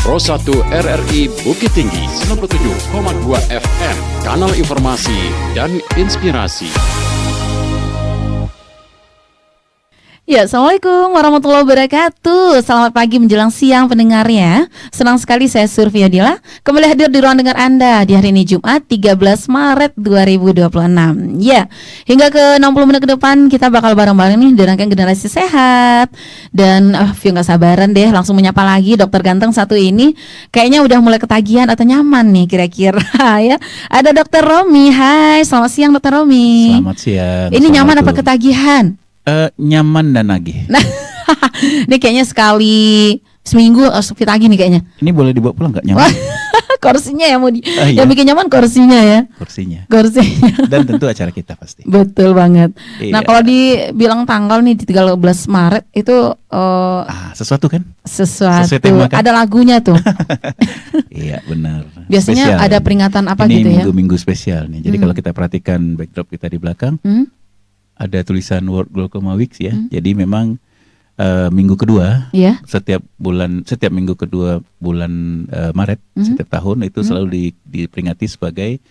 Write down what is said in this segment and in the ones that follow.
Pro 1 RRI Bukit Tinggi 97,2 FM, kanal informasi dan inspirasi. Ya, Assalamualaikum warahmatullahi wabarakatuh. Selamat pagi menjelang siang pendengarnya. Senang sekali saya Surfi Adila kembali hadir di ruang dengar Anda di hari ini Jumat 13 Maret 2026. Ya, hingga ke 60 menit ke depan kita bakal bareng-bareng nih dengarkan generasi sehat. Dan Vio gak sabaran deh langsung menyapa lagi dokter ganteng satu ini. Kayaknya udah mulai ketagihan atau nyaman nih kira-kira ya. Ada dokter Romi. Hai, selamat siang dokter Romi. Selamat siang. Ini nyaman apa ketagihan? Nyaman dan nagih. Nah, ini kayaknya sekali seminggu fit lagi nih kayaknya. Ini boleh dibawa pulang nggak nyaman? Kursinya ya iya. yang bikin nyaman kursinya ya. Kursinya. Dan tentu acara kita pasti. Betul banget. Iya. Nah, kalau dibilang tanggal nih di 13 Maret itu sesuatu kan? Sesuatu tema, kan? Ada lagunya tuh. Iya, benar. Biasanya spesial. ada peringatan apa ini gitu ya? Minggu-minggu spesial nih. Jadi kalau kita perhatikan backdrop kita di belakang, ada tulisan World Glaucoma Week ya. Jadi memang minggu kedua setiap minggu kedua bulan Maret setiap tahun itu selalu diperingati sebagai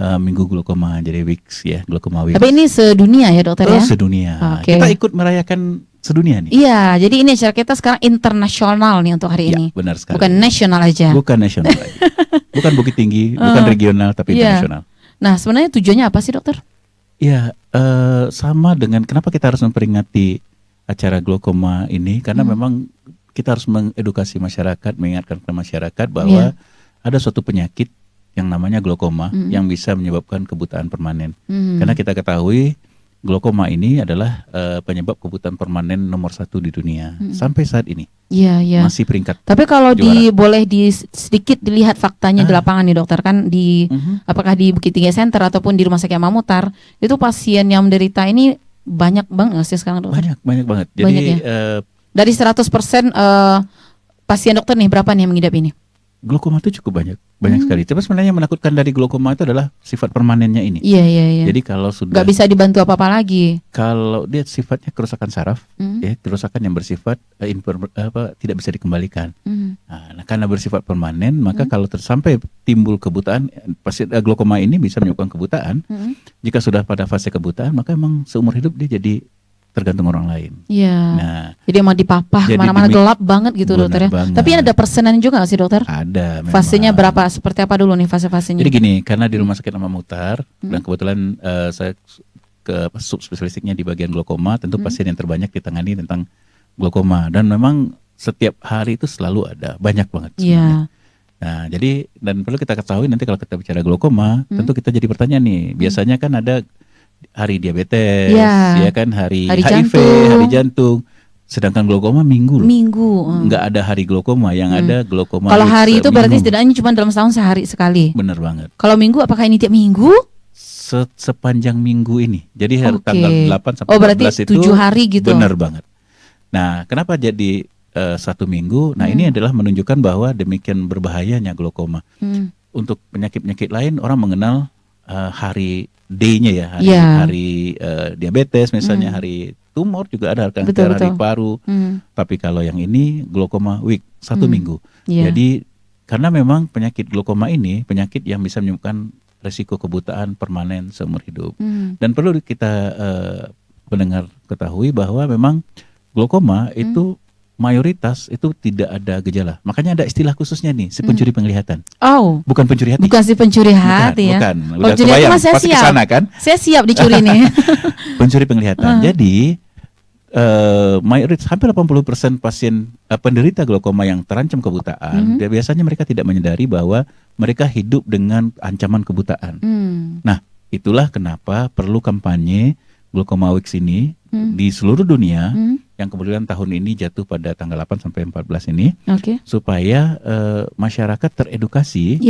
minggu glaukoma, jadi weeks ya, Glaucoma Week. Tapi ini sedunia ya dokter ya? Sedunia. Okay. Kita ikut merayakan sedunia nih. Iya, jadi ini acara kita sekarang internasional nih untuk hari ini. Benar sekali. Bukan nasional aja. Bukan nasional aja. Bukan Bukit Tinggi, bukan regional tapi internasional. Nah, sebenarnya tujuannya apa sih dokter? Ya, sama dengan kenapa kita harus memperingati acara glaukoma ini, karena memang kita harus mengedukasi masyarakat, mengingatkan kepada masyarakat bahwa ada suatu penyakit yang namanya glaukoma yang bisa menyebabkan kebutaan permanen. Karena kita ketahui glaukoma ini adalah penyebab kebutaan permanen nomor 1 di dunia sampai saat ini. Iya. Masih peringkat. Tapi kalau boleh sedikit dilihat faktanya di lapangan nih dokter, kan apakah di Bukit Tinggi Center ataupun di Rumah Sakit Mamutar itu pasien yang menderita ini banyak banget sih sekarang dokter? Banyak banget. Jadi banyak, ya? Dari 100% pasien dokter nih berapa nih yang mengidap ini? Glaukoma itu cukup banyak sekali. Tapi sebenarnya yang menakutkan dari glaukoma itu adalah sifat permanennya ini. Iya. Jadi kalau sudah nggak bisa dibantu apa-apa lagi. Kalau dia sifatnya kerusakan saraf, kerusakan yang bersifat tidak bisa dikembalikan. Nah, karena bersifat permanen, maka kalau sampai timbul kebutaan, pasien glaukoma ini bisa menyebabkan kebutaan. Jika sudah pada fase kebutaan, maka memang seumur hidup dia jadi tergantung orang lain. Iya. Nah, jadi mau dipapah kemana-mana gelap banget gitu dokter ya. Banget. Tapi ada persenan juga nggak sih dokter? Ada. Memang. Fasenya berapa? Seperti apa dulu nih fase-fasenya? Jadi gini, karena di Rumah Sakit Mamutar dan kebetulan saya ke subspesialistiknya di bagian glaukoma, tentu pasien yang terbanyak ditangani tentang glaukoma, dan memang setiap hari itu selalu ada, banyak banget sebenarnya. Nah, jadi dan perlu kita ketahui nanti kalau kita bicara glaukoma, tentu kita jadi pertanyaan nih. Biasanya kan ada hari diabetes, ya kan, hari HIV, hari jantung. Sedangkan glaukoma minggu. Nggak ada hari glaukoma, yang ada glaukoma. Kalau hari itu berarti setidaknya cuma dalam setahun sehari sekali. Benar banget. Kalau minggu apakah ini tiap minggu? Sepanjang minggu ini. Jadi hari tanggal 8 sampai 14 itu 7 hari gitu. Benar banget. Nah, kenapa jadi 1 minggu? Nah, ini adalah menunjukkan bahwa demikian berbahayanya glaukoma. Untuk penyakit-penyakit lain orang mengenal hari D-nya ya, hari diabetes misalnya, hari tumor juga ada, kanker, hari paru. Tapi kalau yang ini glaukoma week, 1 minggu. Jadi karena memang penyakit glaukoma ini penyakit yang bisa menyebabkan resiko kebutaan permanen seumur hidup. Dan perlu kita pendengar ketahui bahwa memang glaukoma itu mayoritas itu tidak ada gejala. Makanya ada istilah khususnya nih, si pencuri penglihatan. Bukan pencuri hati. Bukan si pencuri hati ya. Bukan. Udah kebayang, pasti kesana kan? Saya siap dicuri nih. Pencuri penglihatan. Jadi mayoritas hampir 80% pasien penderita glaukoma yang terancam kebutaan, biasanya mereka tidak menyadari bahwa mereka hidup dengan ancaman kebutaan. Nah, itulah kenapa perlu kampanye Glaucoma Week ini di seluruh dunia, yang kebetulan tahun ini jatuh pada tanggal 8 sampai 14 ini, supaya masyarakat teredukasi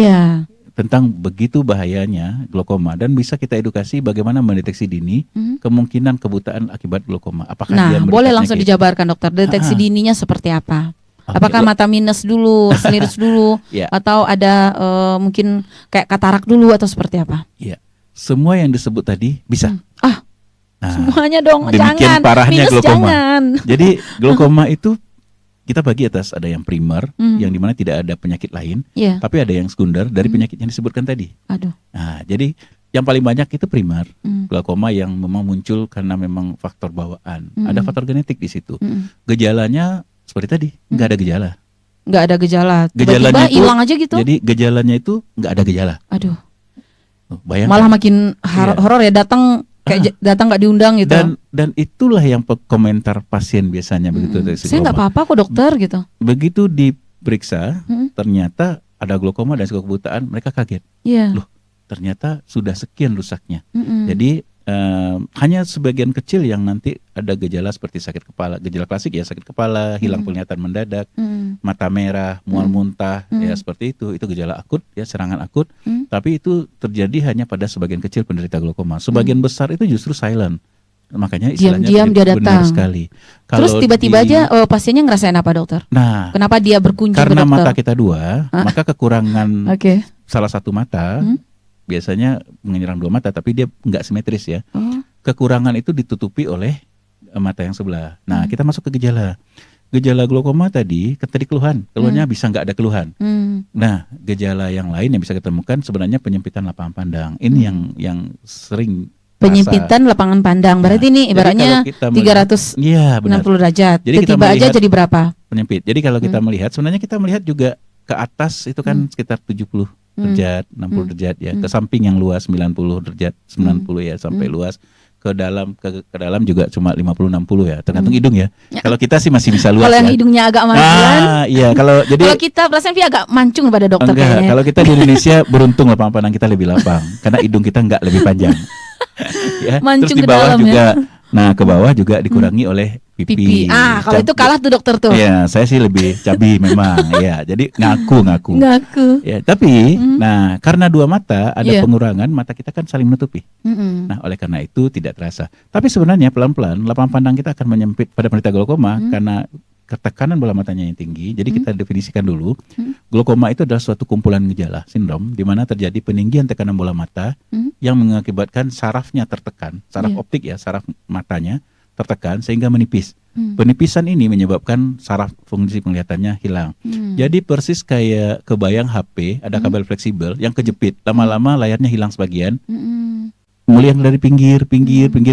tentang begitu bahayanya glaukoma, dan bisa kita edukasi bagaimana mendeteksi dini kemungkinan kebutaan akibat glaukoma. Apakah dia boleh langsung dijabarkan dokter, deteksi dininya seperti apa? Apakah mata minus dulu, selirus dulu, atau ada mungkin kayak katarak dulu, atau seperti apa? Iya, semua yang disebut tadi bisa. Semuanya dong, demikian jangan. Parahnya minus glaukoma. Jangan. Jadi glaukoma itu kita bagi atas ada yang primer, yang dimana tidak ada penyakit lain, Iya. tapi ada yang sekunder dari penyakit yang disebutkan tadi. Aduh. Nah, jadi yang paling banyak itu primer, glaukoma yang memang muncul karena memang faktor bawaan. Ada faktor genetik di situ. Gejalanya seperti tadi, nggak ada gejala. Nggak ada gejala. Gejalanya Tiba-tiba itu hilang aja gitu. Jadi gejalanya itu nggak ada gejala. Aduh. Tuh, bayangkan. Malah makin Iya. horor ya, datang kayak datang nggak diundang gitu. Dan itulah yang komentar pasien biasanya begitu dari Saya nggak glaukoma. apa-apa kok dokter gitu. Begitu diperiksa, ternyata ada glaukoma dan kebutaan, mereka kaget. Iya. Loh, ternyata sudah sekian rusaknya. Mm-mm. Jadi hanya sebagian kecil yang nanti ada gejala seperti sakit kepala, gejala klasik ya, sakit kepala, hilang penglihatan mendadak, mata merah, mual muntah, ya seperti itu gejala akut ya, serangan akut. Tapi itu terjadi hanya pada sebagian kecil penderita glaukoma. Sebagian besar itu justru silent. Makanya istilahnya Diam-diam dia benar datang. sekali. Terus tiba-tiba aja pasiennya ngerasain apa dokter? Nah, Kenapa dia berkunjung ke karena dokter? mata kita dua, maka kekurangan Oke. salah satu mata biasanya menyerang dua mata, tapi dia nggak simetris ya. Oh. Kekurangan itu ditutupi oleh mata yang sebelah. Nah, kita masuk ke gejala. Gejala glaukoma tadi keluhannya bisa nggak ada keluhan. Nah, gejala yang lain yang bisa kita temukan sebenarnya penyempitan lapangan pandang. Ini yang sering Penyempitan lapangan pandang. Berarti ini jadi ibaratnya kalau kita melihat- 360 Iya, benar. derajat. Jadi kita Tiba-tiba aja melihat- jadi berapa? Penyempit. Jadi kalau kita melihat, sebenarnya kita melihat juga ke atas itu kan sekitar 70 derajat, 60 derajat ya. Ke samping yang luas 90 derajat, 90 ya sampai luas. Ke dalam juga cuma 50-60 ya, tergantung hidung ya. Kalau kita sih masih bisa luas. Kalau yang ya. hidungnya agak majuan, Iya, kalau jadi kalau kita perasaan Via agak mancung pada dokter enggak, kayaknya. kalau kita di Indonesia beruntung lapangan pandang kita lebih lapang karena hidung kita enggak lebih panjang. Ya, Mancung terus di ke bawah dalam juga. ya. Nah, ke bawah juga dikurangi oleh pipi. Pipi. Kalau itu kalah tuh dokter tuh. Iya, saya sih lebih cabi memang. Ya, jadi ngaku. Ngaku. Ya, tapi nah karena dua mata ada Iya. pengurangan, mata kita kan saling menutupi. Nah, oleh karena itu tidak terasa. Tapi sebenarnya pelan-pelan lapangan pandang kita akan menyempit pada penderita glaukoma karena ketekanan bola matanya yang tinggi. Jadi kita definisikan dulu, glaukoma itu adalah suatu kumpulan gejala sindrom di mana terjadi peninggian tekanan bola mata yang mengakibatkan sarafnya tertekan, saraf Iya. optik ya, saraf matanya tertekan sehingga menipis. Penipisan ini menyebabkan saraf fungsi penglihatannya hilang. Jadi persis kayak kebayang HP ada kabel fleksibel yang kejepit, lama-lama layarnya hilang sebagian. Melihat dari pinggir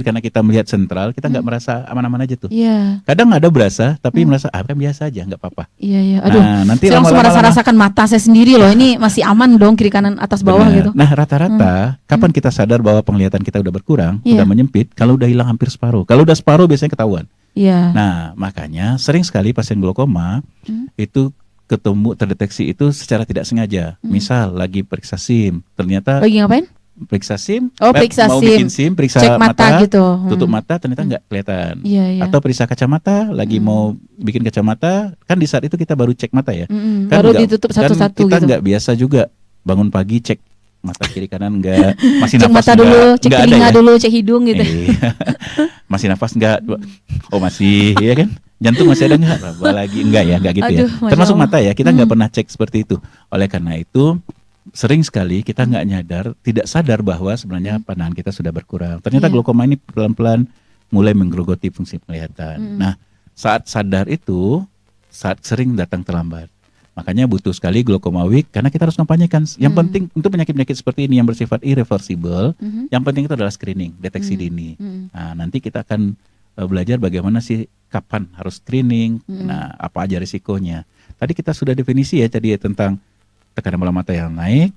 karena kita melihat sentral, kita nggak merasa aman-aman aja tuh. Iya. Kadang ada berasa, tapi merasa kan biasa aja, nggak apa-apa. Iya. Aduh. Nah, nanti Saya langsung lama-lama- rasakan mata saya sendiri loh. Ini masih aman dong, kiri kanan atas bawah Benar. gitu. Nah, rata-rata kapan kita sadar bahwa penglihatan kita udah berkurang, Iya. udah menyempit? Kalau udah hilang hampir separuh. Kalau udah separuh biasanya ketahuan. Iya. Nah, makanya sering sekali pasien glaukoma itu terdeteksi itu secara tidak sengaja. Misal lagi periksa SIM, ternyata Lagi ngapain? periksa SIM, Oh, periksa mau SIM. bikin SIM, periksa Cek mata gitu. tutup mata ternyata nggak kelihatan. Iya. Atau periksa kacamata, lagi mau bikin kacamata, kan di saat itu kita baru cek mata ya. Kan Baru nggak- ditutup kan satu-satu kita gitu. nggak biasa juga bangun pagi cek mata kiri kanan enggak, masih Cek nafas mata enggak, dulu, cek enggak ada telinga ya. dulu, cek hidung gitu. Iya. Masih nafas enggak? Oh masih, ya kan? Jantung masih ada enggak? Apa lagi enggak ya, enggak gitu ya. Aduh, Masya Termasuk Allah. mata ya, kita nggak pernah cek seperti itu. Oleh karena itu sering sekali kita nggak nyadar, tidak sadar bahwa sebenarnya pandangan kita sudah berkurang. Ternyata Iya. glaukoma ini pelan-pelan mulai menggerogoti fungsi penglihatan. Nah, saat sadar itu, saat sering datang terlambat. Makanya butuh sekali glaukoma week karena kita harus kampanyekan. Yang penting untuk penyakit-penyakit seperti ini yang bersifat irreversible, yang penting itu adalah screening, deteksi dini. Nah, nanti kita akan belajar bagaimana sih kapan harus screening, nah apa aja risikonya. Tadi kita sudah definisi ya tadi ya, tentang tekanan bola mata yang naik,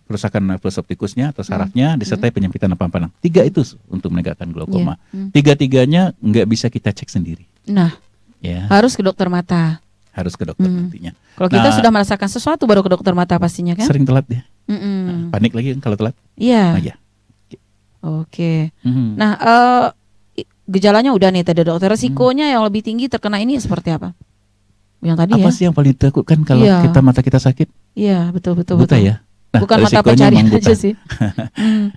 kerusakan nervus optikusnya atau sarafnya, disertai penyempitan lapangan pandang. 3 itu untuk menegakkan glaukoma. Tiga-tiganya nggak bisa kita cek sendiri. Nah, Ya, harus ke dokter mata. harus ke dokter nantinya. Kalau kita Nah, sudah merasakan sesuatu baru ke dokter mata pastinya kan? Sering telat ya. Mm-mm. Panik lagi kan kalau telat. Iya. Nah, ya. Oke. Mhm. Nah, gejalanya udah nih tadi dokter. Resikonya yang lebih tinggi terkena ini seperti apa? Yang tadi Apa ya? sih yang paling ditakutkan kalau Iya. mata kita sakit? Iya, betul. Buta ya. Nah, Bukan mata resikonya pencarian memang buta. aja sih.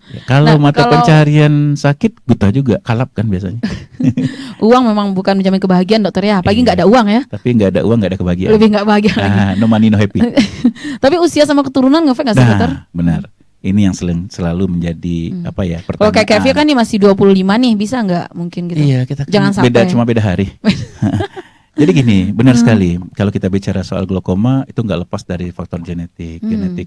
Ya, kalau Nah, mata kalau- pencarian sakit, buta juga, kalap kan biasanya. Uang memang bukan menjamin kebahagiaan dokter ya. Apalagi Iya. nggak ada uang ya. Tapi nggak ada uang, nggak ada kebahagiaan. Lebih nggak bahagia lagi. Nah, no money no happy. Tapi usia sama keturunan ngefek nggak sih dokter? Nah, benar. Ini yang selalu menjadi apa ya? Kalau kayak pertanyaan. Kevin kan nih masih 25 nih, bisa nggak mungkin gitu? Iya, kita kan Jangan sampai. cuma beda hari. Jadi gini, benar sekali. Kalau kita bicara soal glaukoma itu nggak lepas dari faktor genetik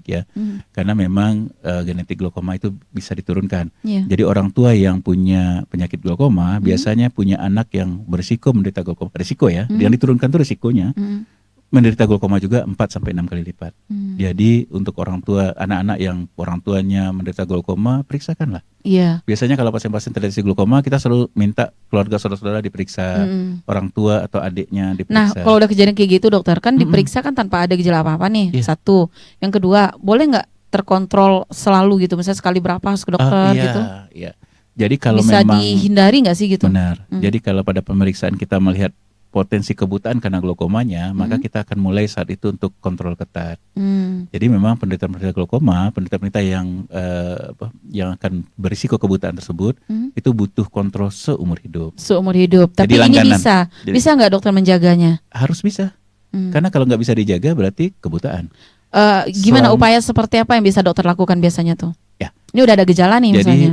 ya. Karena memang genetik glaukoma itu bisa diturunkan. Iya. Jadi orang tua yang punya penyakit glaukoma biasanya punya anak yang berisiko menderita glaukoma. Risiko ya, yang diturunkan itu risikonya. Menderita glaukoma juga 4-6 kali lipat. Jadi untuk orang tua, anak-anak yang orang tuanya menderita glaukoma, periksakanlah. Iya. Biasanya kalau pasien-pasien terdeteksi glaukoma, kita selalu minta keluarga saudara-saudara diperiksa, orang tua atau adiknya Nah, diperiksa. kalau udah kejadian kayak gitu dokter, kan diperiksa kan tanpa ada gejala apa-apa nih. Iya. Satu. Yang kedua, boleh nggak terkontrol selalu gitu, misalnya sekali berapa harus ke dokter Iya, gitu? iya. Jadi kalau Bisa memang dihindari nggak sih gitu? benar. Jadi kalau pada pemeriksaan kita melihat potensi kebutaan karena glaukomanya, maka kita akan mulai saat itu untuk kontrol ketat. Jadi memang penderita-penderita glaukoma, penderita-penderita yang akan berisiko kebutaan tersebut, itu butuh kontrol seumur hidup. Seumur hidup. Tapi Jadi ini langganan. bisa nggak dokter menjaganya? Harus bisa. Karena kalau nggak bisa dijaga berarti kebutaan. Gimana upaya seperti apa yang bisa dokter lakukan biasanya tuh? Ya. Ini udah ada gejala nih Jadi misalnya.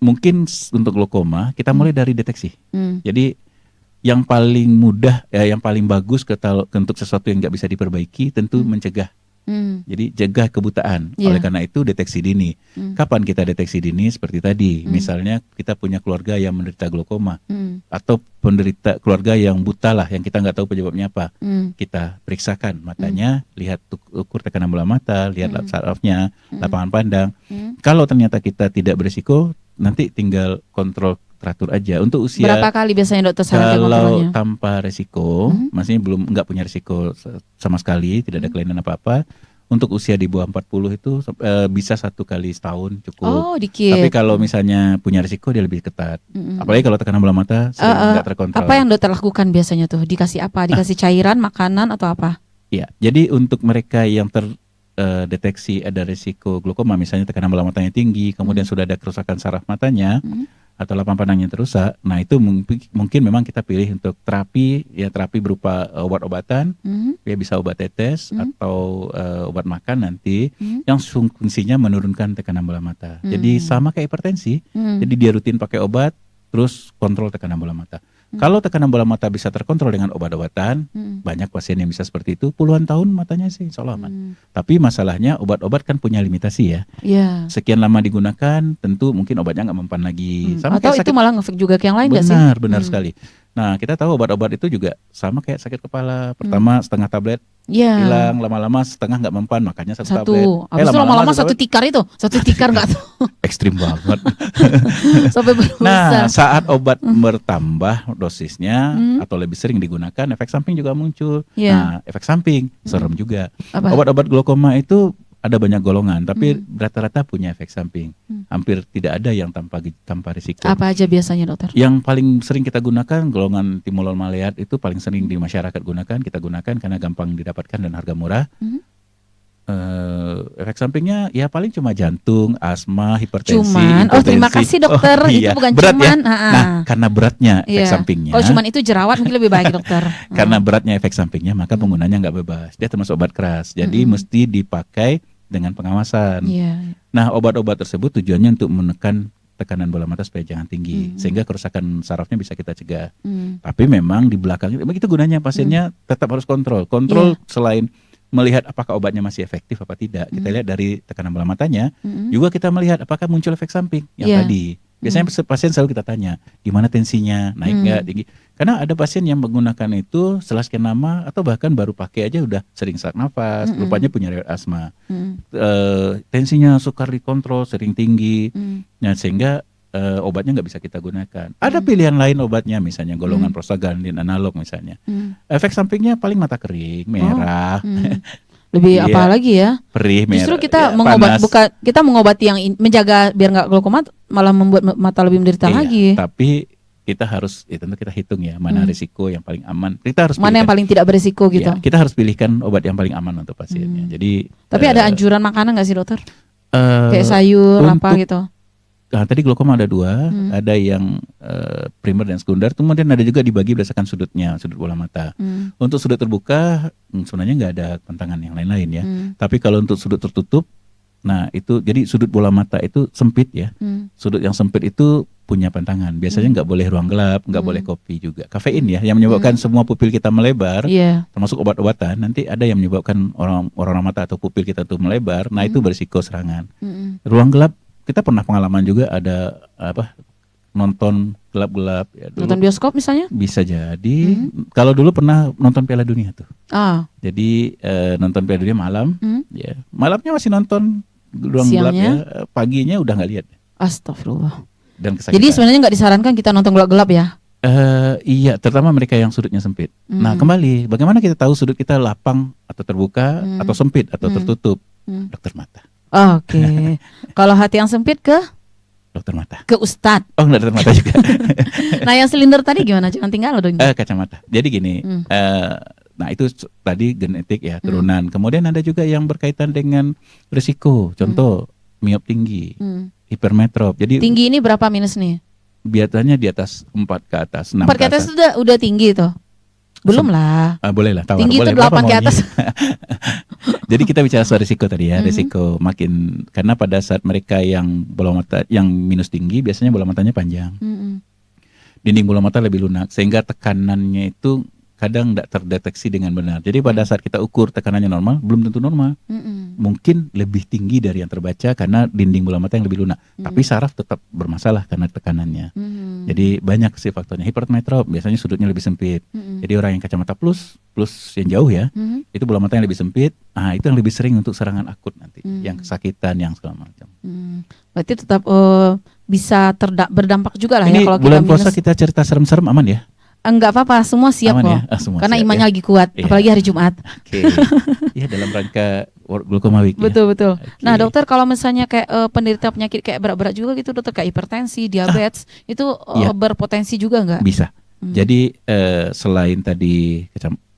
mungkin untuk glaukoma kita mulai dari deteksi. Jadi yang paling mudah, yang paling bagus untuk sesuatu yang nggak bisa diperbaiki tentu mencegah. Jadi jaga kebutaan. Iya. Oleh karena itu deteksi dini. Kapan kita deteksi dini? Seperti tadi, misalnya kita punya keluarga yang menderita glaukoma atau penderita keluarga yang buta lah, yang kita nggak tahu penyebabnya apa. Kita periksakan matanya, lihat ukur tekanan bola mata, lihat sarafnya, lapangan pandang. Kalau ternyata kita tidak berisiko, nanti tinggal kontrol teratur aja. Untuk usia Berapa kali biasanya dokter sarankan kalau kontrolnya? tanpa resiko, maksudnya nggak punya resiko sama sekali, tidak ada kelainan apa-apa. Untuk usia di bawah 40 itu bisa 1 kali setahun cukup. Oh, dikit. Tapi kalau misalnya punya risiko dia lebih ketat. Apalagi kalau tekanan bola mata sering nggak terkontrol. Apa yang dokter lakukan biasanya tuh? Dikasih apa? Dikasih cairan, makanan atau apa? Ya, jadi untuk mereka yang terdeteksi ada risiko glaukoma, misalnya tekanan bola matanya tinggi, kemudian sudah ada kerusakan saraf matanya atau lapangan pandangnya terusak, nah itu mungkin memang kita pilih untuk terapi berupa obat-obatan, ya bisa obat tetes atau obat makan nanti yang fungsinya menurunkan tekanan bola mata. Jadi sama kayak hipertensi, jadi dia rutin pakai obat, terus kontrol tekanan bola mata. Kalau tekanan bola mata bisa terkontrol dengan obat-obatan, banyak pasien yang bisa seperti itu, puluhan tahun matanya sih insya Allah aman. Tapi masalahnya obat-obat kan punya limitasi ya. Iya. Sekian lama digunakan, tentu mungkin obatnya nggak mempan lagi. Sama Atau kayak itu malah ngefek juga ke yang lain nggak sih? benar sekali. Nah, kita tahu obat-obat itu juga sama kayak sakit kepala. Pertama setengah tablet Iya. hilang, lama-lama setengah nggak mempan, makanya satu tablet. Habis itu lama-lama satu tikar itu, satu tikar nggak tuh ekstrim banget. sampai berusaha. Nah, saat obat bertambah dosisnya atau lebih sering digunakan, efek samping juga muncul. Iya. Nah, efek samping serem juga. Apa? Obat-obat glaukoma itu ada banyak golongan, tapi rata-rata punya efek samping. Hampir tidak ada yang tanpa risiko. Apa aja biasanya dokter? Yang paling sering kita gunakan golongan timolol maleat itu paling sering di masyarakat kita gunakan karena gampang didapatkan dan harga murah. Efek sampingnya ya paling cuma jantung, asma, hipertensi. Terima kasih dokter. Iya. Itu bukan berat cuman. ya. Nah, karena beratnya efek Iya. sampingnya. Kalau cuman itu jerawat mungkin lebih baik dokter. Karena beratnya efek sampingnya, maka penggunanya nggak bebas. Dia termasuk obat keras. Jadi mesti dipakai dengan pengawasan. Iya. Nah, obat-obat tersebut tujuannya untuk menekan tekanan bola mata supaya jangan tinggi, sehingga kerusakan sarafnya bisa kita cegah. Tapi memang di belakang itu gunanya pasiennya tetap harus kontrol. Selain melihat apakah obatnya masih efektif apa tidak, kita lihat dari tekanan bola matanya, juga kita melihat apakah muncul efek samping yang tadi. Biasanya pasien selalu kita tanya, gimana tensinya, naik nggak, tinggi. Karena ada pasien yang menggunakan itu setelah sekian lama atau bahkan baru pakai aja udah sering sesak nafas, rupanya punya riwayat asma. Tensinya sukar dikontrol, sering tinggi, nah sehingga obatnya nggak bisa kita gunakan. Ada pilihan lain obatnya, misalnya golongan prostaglandin analog misalnya. Efek sampingnya paling mata kering, merah. Lebih apa lagi ya? Perih, merah. Justru kita panas. kita mengobati yang menjaga biar nggak glaukoma, malah membuat mata lebih menderita lagi. Tapi kita harus, tentu kita hitung ya mana risiko yang paling aman. Kita harus mana yang paling tidak berisiko gitu. Ya, kita harus pilihkan obat yang paling aman untuk pasiennya. Jadi. Tapi ada anjuran makanan nggak sih dokter? Kayak sayur apa gitu? Nah, tadi glaukoma ada 2, ada yang primer dan sekunder, kemudian ada juga dibagi berdasarkan sudut bola mata. Untuk sudut terbuka sebenarnya nggak ada pantangan yang lain-lain ya. Tapi kalau untuk sudut tertutup, nah itu jadi sudut bola mata itu sempit ya. Sudut yang sempit itu punya pantangan. Biasanya nggak boleh ruang gelap, nggak boleh kopi juga. Kafein ya, yang menyebabkan semua pupil kita melebar, termasuk obat-obatan. Nanti ada yang menyebabkan orang mata atau pupil kita tuh melebar. Nah itu berisiko serangan. Ruang gelap, kita pernah pengalaman juga ada nonton gelap-gelap. Ya, nonton bioskop misalnya? Bisa jadi. Kalau dulu pernah nonton Piala Dunia tuh. Jadi nonton Piala Dunia malam, ya malamnya masih nonton ruang gelap ya, paginya udah nggak lihat. Astagfirullah. Dan kesakitan. Jadi sebenarnya nggak disarankan kita nonton gelap-gelap ya? Iya, terutama mereka yang sudutnya sempit. Nah kembali, bagaimana kita tahu sudut kita lapang atau terbuka atau sempit atau tertutup? Dokter mata. Oke. Kalau hati yang sempit ke? Dokter mata. Ke Ustadz. Oh enggak, dokter mata juga. Nah yang silinder tadi gimana? Jangan tinggal dong. Kacamata. Jadi gini, nah itu tadi genetik ya, turunan. Kemudian ada juga yang berkaitan dengan risiko. Contoh miop tinggi, hipermetrop. Jadi tinggi ini berapa minus nih? Biasanya di atas 4 ke atas, 6 4 ke atas udah tinggi tuh. Belum lah. Boleh lah, tawar. Tinggi boleh, itu 8 ke atas. Jadi kita bicara soal risiko tadi ya, risiko makin, karena pada saat mereka yang bola mata yang minus tinggi biasanya bola matanya panjang. Dinding bola mata lebih lunak sehingga tekanannya itu kadang tidak terdeteksi dengan benar. Jadi pada saat kita ukur tekanannya normal, belum tentu normal. Mungkin lebih tinggi dari yang terbaca karena dinding bola mata yang lebih lunak. Tapi saraf tetap bermasalah karena tekanannya. Jadi banyak sih faktornya. Hipermetrop biasanya sudutnya lebih sempit. Jadi orang yang kacamata plus yang jauh ya, itu bola mata yang lebih sempit. Nah itu yang lebih sering untuk serangan akut nanti, yang kesakitan, yang segala macam. Berarti tetap bisa berdampak juga lah ini ya kalau bulan kita puasa kita cerita serem-serem aman ya? Enggak apa-apa, semua siap kok. Ya? Semua karena siap, imannya ya? lagi kuat, apalagi hari Jumat. Oke. Ya dalam rangka World Glaucoma Week. Betul. Nah dokter, kalau misalnya kayak penderita penyakit kayak berat-berat juga gitu dokter, kayak hipertensi, diabetes, itu berpotensi juga nggak? Bisa. Jadi selain tadi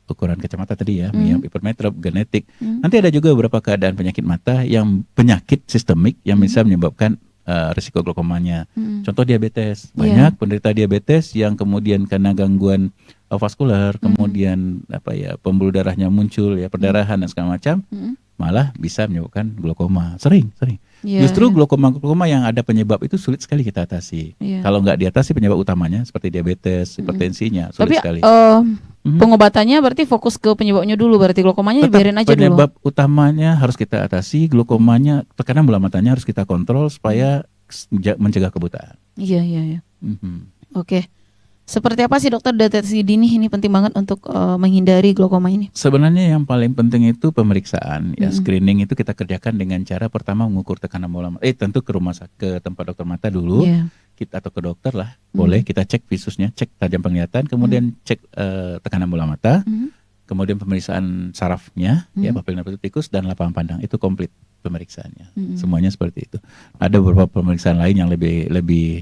ukuran kacamata tadi ya, miop, hipermetrop, genetik, nanti ada juga beberapa keadaan penyakit mata yang penyakit sistemik yang bisa menyebabkan risiko glaukomanya. Contoh diabetes. Banyak penderita diabetes yang kemudian karena gangguan vaskular, kemudian pembuluh darahnya muncul ya, perdarahan dan segala macam, malah bisa menyebabkan glaukoma. Sering. Justru glaukoma yang ada penyebab itu sulit sekali kita atasi. Kalau nggak diatasi penyebab utamanya seperti diabetes, hipertensinya sulit sekali. Pengobatannya berarti fokus ke penyebabnya dulu, berarti glaukomanya biarin aja penyebab dulu. utamanya harus kita atasi, glaukomanya tekanan bola matanya harus kita kontrol supaya mencegah kebutaan. Iya. Oke. Seperti apa sih dokter deteksi dini ini penting banget untuk menghindari glaukoma ini? Sebenarnya yang paling penting itu pemeriksaan ya, screening itu kita kerjakan dengan cara pertama mengukur tekanan bola mata. Tentu ke tempat dokter mata dulu. Kita atau ke dokter lah, boleh kita cek visusnya, cek tajam penglihatan, kemudian cek tekanan bola mata, kemudian pemeriksaan sarafnya, ya papil tikus dan lapangan pandang, itu komplit pemeriksaannya. Semuanya seperti itu. Ada beberapa pemeriksaan lain yang lebih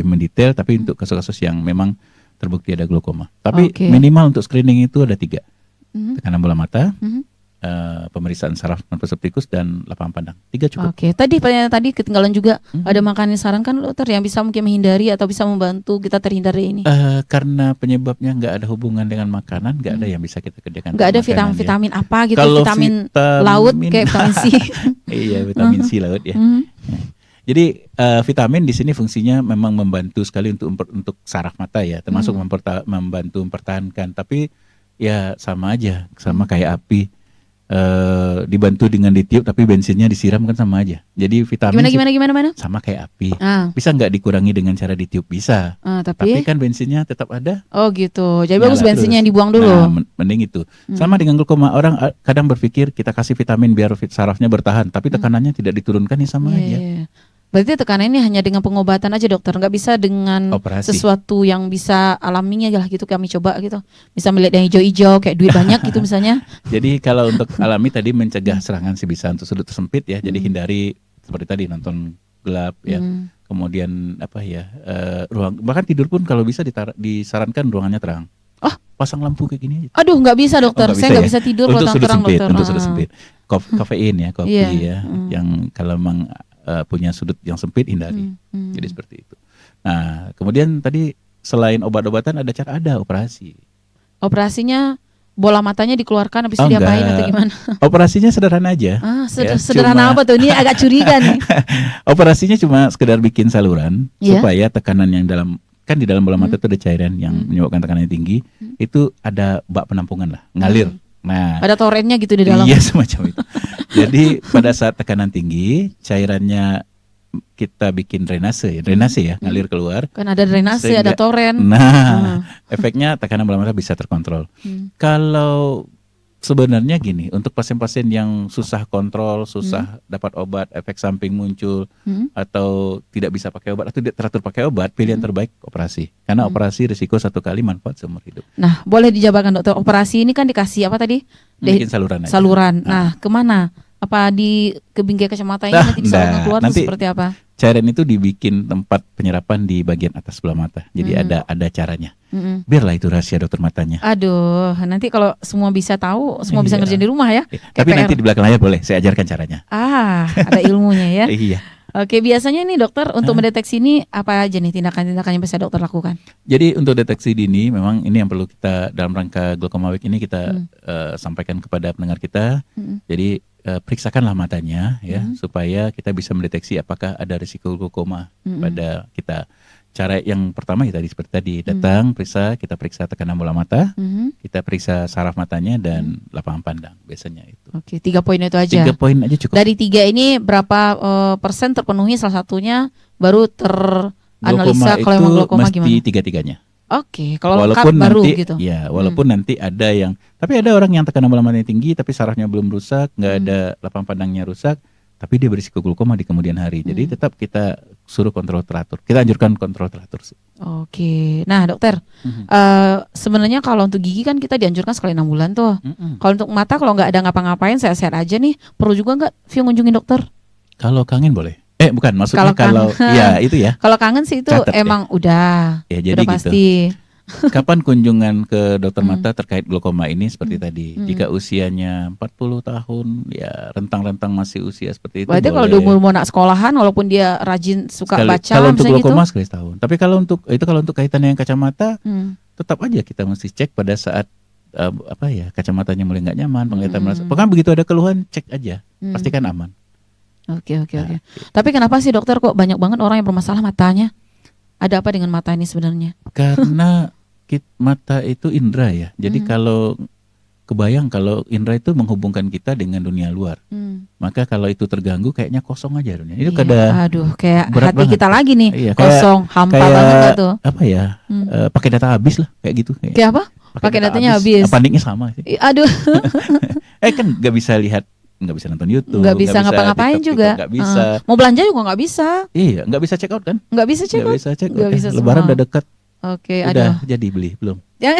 mendetail, tapi untuk kasus-kasus yang memang terbukti ada glaukoma. Tapi minimal untuk screening itu ada 3, tekanan bola mata, pemeriksaan saraf non perseptikus dan lapangan pandang. 3 cukup. Tadi ketinggalan juga ada makanan disarankan dokter yang bisa mungkin menghindari atau bisa membantu kita terhindar dari ini. Karena penyebabnya nggak ada hubungan dengan makanan, nggak ada yang bisa kita kerjakan. Nggak ada vitamin apa gitu, kalau vitamin laut kayak vitamin C. Iya, vitamin C laut ya. Jadi vitamin di sini fungsinya memang membantu sekali untuk saraf mata ya, termasuk membantu mempertahankan. Tapi ya sama aja, sama kayak api. Dibantu dengan ditiup tapi bensinnya disiram kan sama aja. Jadi vitamin gimana? Sama kayak api. Bisa nggak dikurangi dengan cara ditiup? Bisa. Tapi kan bensinnya tetap ada. Oh gitu. Jadi bagus bensinnya yang dibuang dulu. Nah, mending itu. Sama dengan glaukoma, orang kadang berpikir kita kasih vitamin biar sarafnya bertahan, tapi tekanannya tidak diturunkan, ya sama aja. Berarti tekanannya hanya dengan pengobatan aja dokter, nggak bisa dengan operasi. Sesuatu yang bisa alaminya lah gitu kami coba gitu. Bisa melihat yang hijau-hijau kayak duit banyak gitu misalnya. Jadi kalau untuk alami tadi mencegah serangan sih bisa untuk sudut sempit ya. Jadi hindari seperti tadi nonton gelap ya. Kemudian ruang, bahkan tidur pun kalau bisa disarankan ruangannya terang. Pasang lampu kayak gini aja. Aduh nggak bisa dokter, saya nggak bisa tidur kalau terang sempit, dokter. Untuk sudut sempit. Kafein ya, kopi ya. Yang kalau memang punya sudut yang sempit hindari. Jadi seperti itu. Nah, kemudian tadi selain obat-obatan ada operasi. Operasinya bola matanya dikeluarkan habis Oh, itu diapain enggak. atau gimana? Operasinya sederhana aja. Ya, Sederhana cuma- apa tuh? Ini agak curiga nih. Operasinya cuma sekedar bikin saluran Iya. supaya tekanan yang dalam, kan di dalam bola mata itu ada cairan yang menyebabkan tekanan yang tinggi, itu ada bak penampungan lah, ngalir. Nah, Ada torennya gitu di dalam. iya semacam itu. Jadi pada saat tekanan tinggi, cairannya kita bikin drainase ya, ngalir keluar. Kan ada drainase, Sehingga- ada toren. Nah, efeknya tekanan bola mata bisa terkontrol. Hmm. Kalau sebenarnya gini, untuk pasien-pasien yang susah kontrol, susah dapat obat, efek samping muncul, atau tidak bisa pakai obat atau tidak teratur pakai obat, pilihan terbaik operasi. Karena operasi risiko 1 kali, manfaat seumur hidup. Nah, boleh dijabarkan dokter, operasi ini kan dikasih apa tadi? Bikin saluran aja. Saluran. Nah, kemana? Apa di ke bingkai kacamata ini nanti bisa Nah, keluar tuh nanti seperti apa? cairan itu dibikin tempat penyerapan di bagian atas bola mata. Jadi ada caranya. Mm-mm. Biarlah itu rahasia dokter matanya. Aduh, nanti kalau semua bisa tahu, semua bisa Iya. ngerjain di rumah ya. Tapi KPR. nanti di belakang layar boleh saya ajarkan caranya. Ada ilmunya ya. Iya. Oke, biasanya nih dokter untuk mendeteksi ini apa aja nih tindakan-tindakan yang bisa dokter lakukan? Jadi untuk deteksi dini memang ini yang perlu kita dalam rangka Glaucoma Week ini kita sampaikan kepada pendengar kita. Jadi periksakanlah matanya ya supaya kita bisa mendeteksi apakah ada risiko glaukoma pada kita. Cara yang pertama ya tadi seperti tadi, datang periksa, kita periksa tekanan bola mata, kita periksa saraf matanya dan lapangan pandang biasanya itu. Oke, 3 poin itu aja. 3 poin aja cukup. Dari 3 ini berapa persen terpenuhi, salah satunya baru teranalisa kalau memang glaukoma mesti gimana? tiga-tiganya. Oke, kalau lengkap Walaupun baru nanti, gitu. ya walaupun nanti ada yang, tapi ada orang yang tekanan bola matanya tinggi tapi sarafnya belum rusak, nggak ada lapang pandangnya rusak, tapi dia berisiko glaukoma di kemudian hari. Jadi tetap kita suruh kontrol teratur. Kita anjurkan kontrol teratur sih. Oke, nah dokter, sebenarnya kalau untuk gigi kan kita dianjurkan sekali 6 bulan tuh. Kalau untuk mata kalau nggak ada ngapa-ngapain, sehat-sehat aja nih, perlu juga nggak view ngunjungin dokter? Kalau kangen boleh. Bukan, maksudnya Kalau kalau kangen. ya itu ya. Kalau kangen sih itu Catat ya. emang udah Ya, udah jadi gitu. pasti. Kapan kunjungan ke dokter mata terkait glaukoma ini seperti tadi. Jika usianya 40 tahun, ya rentang-rentang masih usia seperti itu. Berarti kalau boleh. dia umur anak sekolahan, walaupun dia rajin suka Sekali- baca, kalau untuk misalnya gitu. glaukoma sekali setahun. Tapi kalau untuk kaitannya yang kacamata, tetap aja kita mesti cek pada saat kacamatanya mulai nggak nyaman, penglihatan merasa. Pokoknya begitu ada keluhan cek aja, pastikan aman. Oke. Tapi kenapa sih dokter kok banyak banget orang yang bermasalah matanya? Ada apa dengan mata ini sebenarnya? Karena mata itu indera ya. Jadi kalau kebayang kalau indera itu menghubungkan kita dengan dunia luar, maka kalau itu terganggu kayaknya kosong aja dunia. Itu Iya, aduh, kayak berat hati banget. kita lagi nih, Iya, kosong, hampa kayak banget gak tuh? apa ya? Pakai data habis lah kayak gitu. Kayak apa? Pakai datanya habis. Paniknya sama sih. Aduh, Kan nggak bisa lihat, nggak bisa nonton YouTube, nggak bisa ngapa-ngapain TikTok, juga. nggak bisa. Mau belanja juga nggak bisa. Iya, nggak bisa check out kan? Nggak bisa cek. Nggak bisa check out. Nggak bisa Lebaran semua. udah dekat, Oke, udah aduh. jadi beli belum? Ya,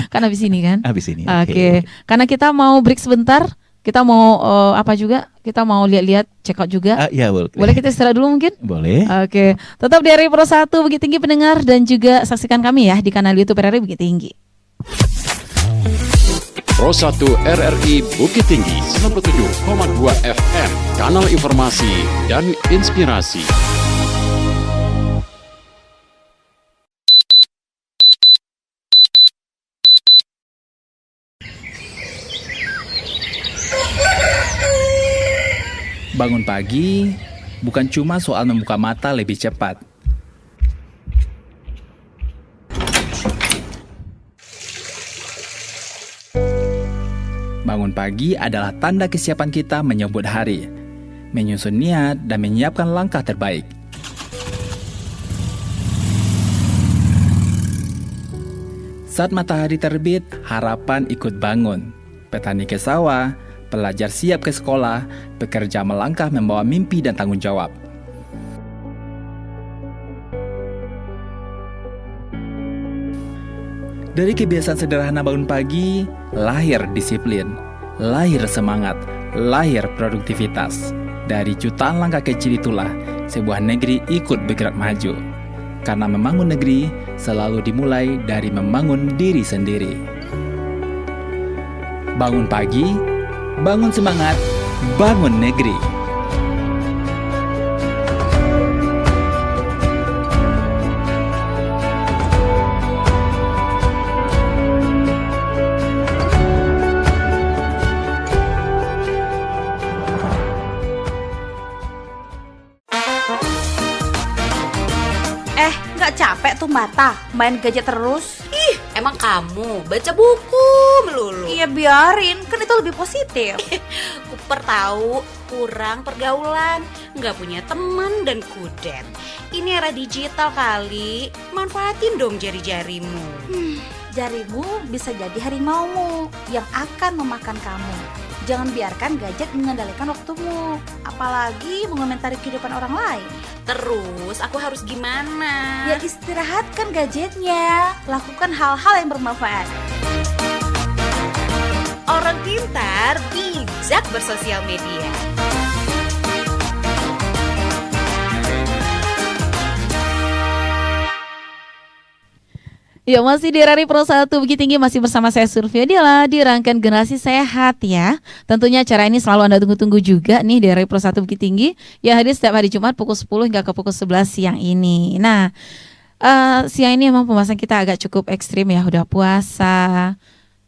kan habis ini kan. Habis ini. Oke, karena kita mau break sebentar, kita mau apa juga? Kita mau lihat-lihat, check out juga. Ya boleh. Boleh kita istirahat dulu mungkin? Boleh. Oke, tetap di RRI Pro 1 Bukit Tinggi pendengar dan juga saksikan kami ya di kanal YouTube RRI Bukit Tinggi. Pro 1 RRI Bukit Tinggi 97,2 FM, kanal informasi dan inspirasi. Bangun pagi bukan cuma soal membuka mata lebih cepat. Bangun pagi adalah tanda kesiapan kita menyambut hari, menyusun niat dan menyiapkan langkah terbaik. Saat matahari terbit, harapan ikut bangun. Petani ke sawah, pelajar siap ke sekolah, pekerja melangkah membawa mimpi dan tanggung jawab. Dari kebiasaan sederhana bangun pagi, lahir disiplin, lahir semangat, lahir produktivitas. Dari jutaan langkah kecil itulah sebuah negeri ikut bergerak maju. Karena membangun negeri selalu dimulai dari membangun diri sendiri. Bangun pagi, bangun semangat, bangun negeri. mata, main gadget terus. Ih, emang kamu baca buku melulu? Iya biarin, kan itu lebih positif. Kuper tahu, kurang pergaulan, nggak punya teman dan kudet. Ini era digital kali, manfaatin dong jari-jarimu. Jarimu bisa jadi harimaumu yang akan memakan kamu. Jangan biarkan gadget mengendalikan waktumu, apalagi mengomentari kehidupan orang lain. Terus aku harus gimana? Ya istirahatkan gadgetnya, lakukan hal-hal yang bermanfaat. Orang pintar bijak bersosial media. Ya, masih di RRI Pro 1 Bukit Tinggi, masih bersama saya Survia Dila di rangkaian Generasi Sehat ya. Tentunya acara ini selalu Anda tunggu-tunggu juga nih di RRI Pro 1 Bukit Tinggi yang hadir setiap hari Jumat pukul 10 hingga ke pukul 11 siang ini. Nah, siang ini memang pembahasan kita agak cukup ekstrim ya, udah puasa.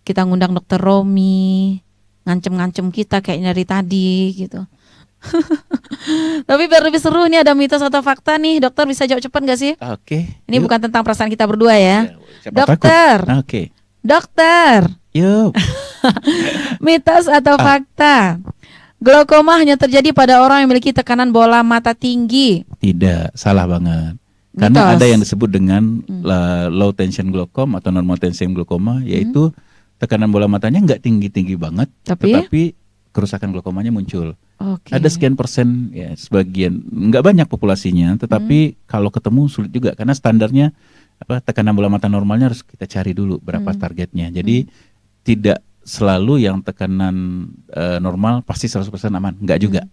Kita ngundang Dokter Romi, ngancem-ngancem kita kayaknya dari tadi gitu. Tapi biar lebih seru nih, ada mitos atau fakta nih, dokter bisa jawab cepat gak sih? Oke. Ini bukan tentang perasaan kita berdua ya. Siapa Dokter. takut? Oke. Dokter, Yuk. mitos atau fakta? Glaukoma hanya terjadi pada orang yang memiliki tekanan bola mata tinggi. Tidak, salah banget. Karena Mitos. ada yang disebut dengan low tension glaucoma atau normal tension glaucoma, yaitu tekanan bola matanya nggak tinggi-tinggi banget, tetapi kerusakan glaukomanya muncul. Oke. Ada sekian persen, ya sebagian, nggak banyak populasinya, tetapi kalau ketemu sulit juga karena standarnya tekanan bola mata normalnya harus kita cari dulu berapa targetnya. Jadi tidak selalu yang tekanan normal pasti 100% aman, nggak juga.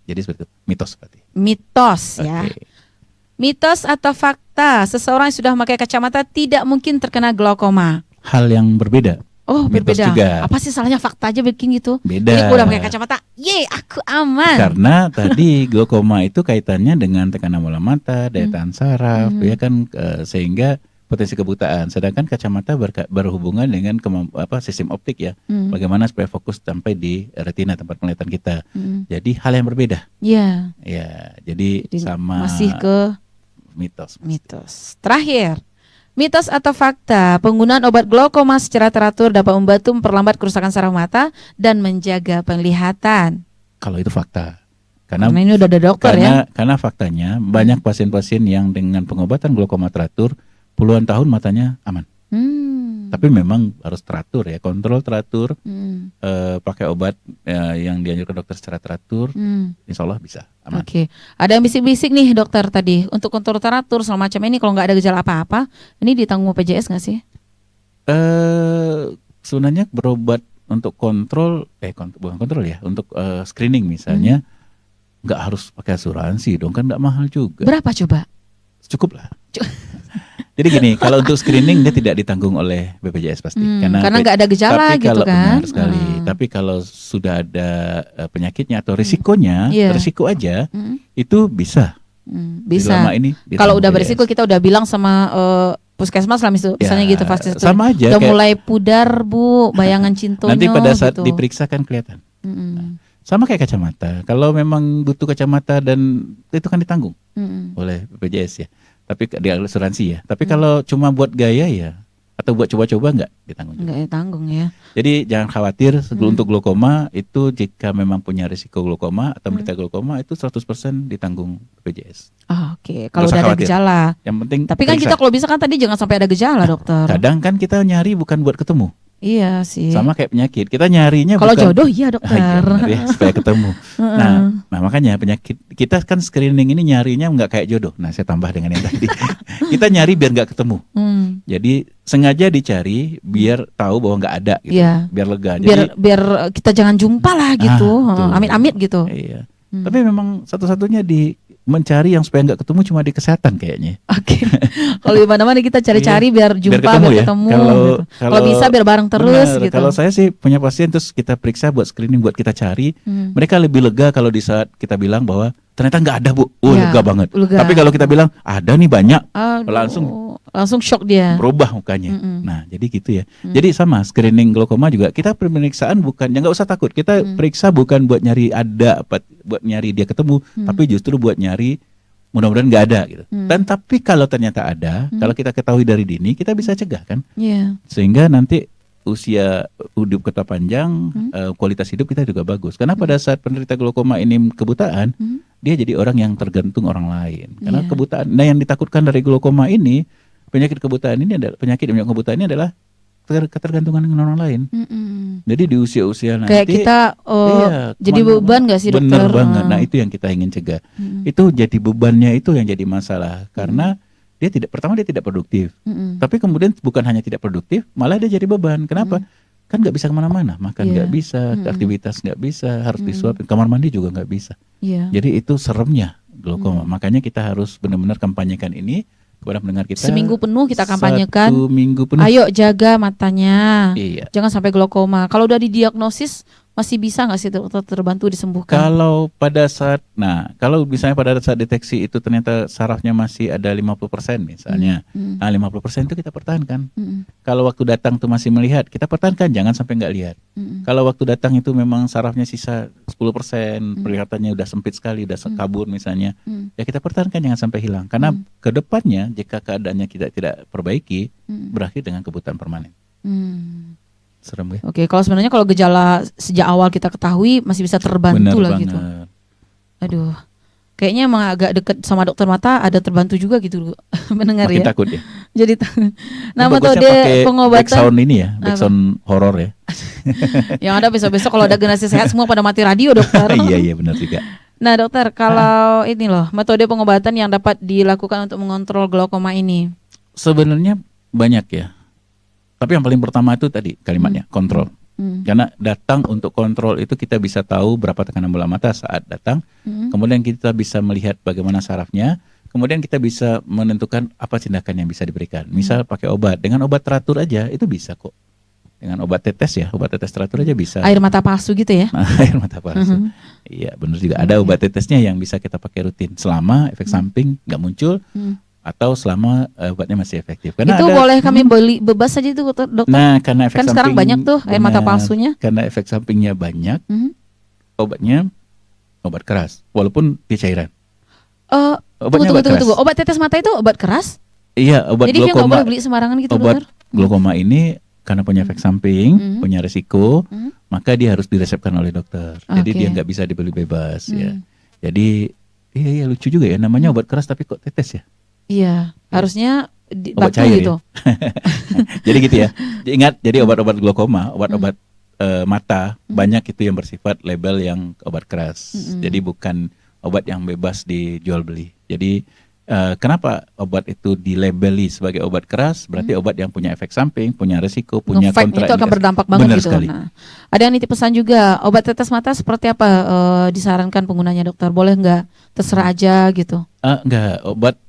Jadi seperti itu, mitos berarti. Mitos ya. Oke. Mitos atau fakta? Seseorang yang sudah memakai kacamata tidak mungkin terkena glaukoma. Hal yang berbeda. Oh, Mitos berbeda. juga. Apa sih salahnya fakta aja bikin gitu? Beda. Jadi aku udah pakai kacamata, ye, aku aman. Karena tadi glaukoma itu kaitannya dengan tekanan bola mata, daya tahan saraf, ya kan, sehingga potensi kebutaan. Sedangkan kacamata berhubungan dengan sistem optik ya. Bagaimana supaya fokus sampai di retina tempat penglihatan kita. Jadi hal yang berbeda. Iya. Ya, jadi sama Masih ke mitos. mitos. Terakhir, mitos atau fakta? Penggunaan obat glaukoma secara teratur dapat membantu memperlambat kerusakan saraf mata dan menjaga penglihatan. Kalau itu fakta. Karena ini udah ada dokter ya. Karena faktanya banyak pasien-pasien yang dengan pengobatan glaukoma teratur puluhan tahun matanya aman. Tapi memang harus teratur ya, kontrol teratur, pakai obat yang dianjurkan dokter secara teratur, insya Allah bisa aman. Oke, ada yang bisik-bisik nih dokter tadi untuk kontrol teratur segala macam ini kalau nggak ada gejala apa-apa, ini ditanggung BPJS nggak sih? Sebenarnya berobat untuk kontrol, bukan kontrol ya, untuk screening misalnya, nggak harus pakai asuransi dong, kan nggak mahal juga. Berapa coba? Cukup lah. Jadi gini, kalau untuk screening dia tidak ditanggung oleh BPJS pasti, karena nggak ada gejala tapi gitu kalau, kan. Benar sekali. Tapi kalau sudah ada penyakitnya atau risikonya, risiko aja, itu bisa. Bisa. Selama ini Kalau udah ditanggung berisiko BPJS. kita udah bilang sama puskesmas lah misalnya gitu fase itu. Sama aja. Udah kayak mulai pudar Bu, bayangan cintonya. nanti pada saat gitu. diperiksa kan kelihatan. Nah, sama kayak kacamata. Kalau memang butuh kacamata dan itu kan ditanggung oleh BPJS ya. Tapi di asuransi ya. Tapi kalau cuma buat gaya ya, atau buat coba-coba nggak ditanggung juga. Nggak ditanggung ya. Jadi jangan khawatir untuk glaukoma itu jika memang punya risiko glaukoma atau menderita glaukoma itu 100% ditanggung BPJS. Oh, oke. Kalau Nggak usah udah ada khawatir. gejala. Yang penting Tapi kan periksa. kita kalau bisa kan tadi jangan sampai ada gejala dokter. Kadang kan kita nyari bukan buat ketemu. Iya sih. Sama kayak penyakit. Kita nyarinya Kalau bukan jodoh iya dokter. Iya, benar ya, supaya ketemu. Nah makanya penyakit kita kan screening ini nyarinya nggak kayak jodoh. Nah saya tambah dengan yang tadi. Kita nyari biar nggak ketemu. Jadi sengaja dicari biar tahu bahwa nggak ada. Gitu. Iya. Biar lega. Biar kita jangan jumpa lah gitu. betul. Amit-amit gitu. Iya. Tapi memang satu-satunya di mencari yang supaya nggak ketemu cuma di kesehatan kayaknya. Oke. Kalau di mana-mana kita cari-cari biar jumpa, biar ketemu. Kalau gitu. Kalau bisa biar bareng terus benar, gitu. Kalau saya sih punya pasien terus kita periksa buat screening buat kita cari, mereka lebih lega kalau di saat kita bilang bahwa ternyata nggak ada Bu, Ya, lega banget. lega. Tapi kalau kita bilang ada nih banyak, Aduh, langsung shock dia. berubah mukanya. Nah jadi gitu ya. Jadi sama screening glaukoma juga kita pemeriksaan bukan, ya nggak usah takut. Kita periksa bukan buat nyari ada, buat nyari dia ketemu, tapi justru buat nyari mudah-mudahan nggak ada gitu. Dan tapi kalau ternyata ada, kalau kita ketahui dari dini, kita bisa cegah kan, Iya. sehingga nanti usia hidup kita panjang, kualitas hidup kita juga bagus. Karena pada saat penderita glaukoma ini kebutaan, dia jadi orang yang tergantung orang lain. Karena Iya. kebutaan, nah yang ditakutkan dari glaukoma ini, penyakit kebutaan ini adalah kebutaan ini adalah ketergantungan dengan orang lain. Jadi di usia-usia nanti Kayak kita jadi beban nggak sih dokter? Bener banget. Nah itu yang kita ingin cegah. Itu jadi bebannya itu yang jadi masalah karena dia tidak produktif. Tapi kemudian bukan hanya tidak produktif, malah dia jadi beban. Kenapa? Kan nggak bisa kemana-mana, makan nggak bisa, aktivitas nggak bisa, harus disuapin, kamar mandi juga nggak bisa. Iya. Jadi itu seremnya glaukoma. Makanya kita harus benar-benar kampanyekan ini kepada pendengar kita. Seminggu penuh kita kampanyekan. 1 minggu penuh. Ayo jaga matanya. Iya. Jangan sampai glaukoma. Kalau udah didiagnosis masih bisa nggak sih dokter terbantu disembuhkan? Kalau pada saat, kalau misalnya pada saat deteksi itu ternyata sarafnya masih ada 50% misalnya, 50% itu kita pertahankan. Kalau waktu datang tuh masih melihat, kita pertahankan, jangan sampai nggak lihat. Kalau waktu datang itu memang sarafnya sisa 10%, kelihatannya udah sempit sekali, udah kabur misalnya, ya kita pertahankan, jangan sampai hilang. Karena kedepannya jika keadaannya kita tidak perbaiki, berakhir dengan kebutaan permanen. Serem ya? Oke, kalau sebenarnya kalau gejala sejak awal kita ketahui masih bisa terbantu Bener lah banget. gitu. Aduh, kayaknya emang agak deket sama dokter mata, ada terbantu juga gitu mendengar Makin ya. takut ya. Jadi nah Bagusnya metode pakai pengobatan backsound ini ya, backsound horor ya. yang ada besok-besok kalau ada generasi sehat semua pada mati radio dokter. Iya benar juga. Nah dokter, kalau ini loh metode pengobatan yang dapat dilakukan untuk mengontrol glaukoma ini. Sebenarnya banyak ya. Tapi yang paling pertama itu tadi kalimatnya, kontrol. Karena datang untuk kontrol itu kita bisa tahu berapa tekanan bola mata saat datang. Kemudian kita bisa melihat bagaimana sarafnya. Kemudian kita bisa menentukan apa tindakan yang bisa diberikan. Misal pakai obat. Dengan obat teratur aja itu bisa kok. Dengan obat tetes ya, obat tetes teratur aja bisa. Air mata palsu gitu ya? Air mata palsu. Iya benar juga. Ada obat tetesnya yang bisa kita pakai rutin. Selama efek samping nggak muncul. Atau selama obatnya masih efektif. Karena itu boleh kami beli bebas saja itu dokter? Nah, karena efek kan sekarang banyak tuh air mata palsunya. Karena efek sampingnya banyak, obatnya obat keras, walaupun dia cairan. Tunggu. Obat tetes mata itu obat keras? Iya, obat jadi dia nggak glaukoma. boleh beli sembarangan gitu Obat dokter? glaukoma ini karena punya efek samping, punya resiko, maka dia harus diresepkan oleh dokter. Jadi dia nggak bisa dibeli bebas ya. Jadi iya lucu juga ya, namanya obat keras tapi kok tetes ya. Iya, harusnya obat baku cair gitu. Ya? Jadi gitu ya. Ingat, jadi obat-obat glaukoma, obat-obat mata banyak itu yang bersifat label yang obat keras. Jadi bukan obat yang bebas dijual beli. Jadi kenapa obat itu dilabeli sebagai obat keras? Berarti obat yang punya efek samping, punya resiko, punya Efeknya itu akan berdampak banget Benar gitu. sekali. Nah, ada yang nitip pesan juga, obat tetes mata seperti apa disarankan penggunanya dokter? Boleh nggak? Terserah aja gitu. Enggak,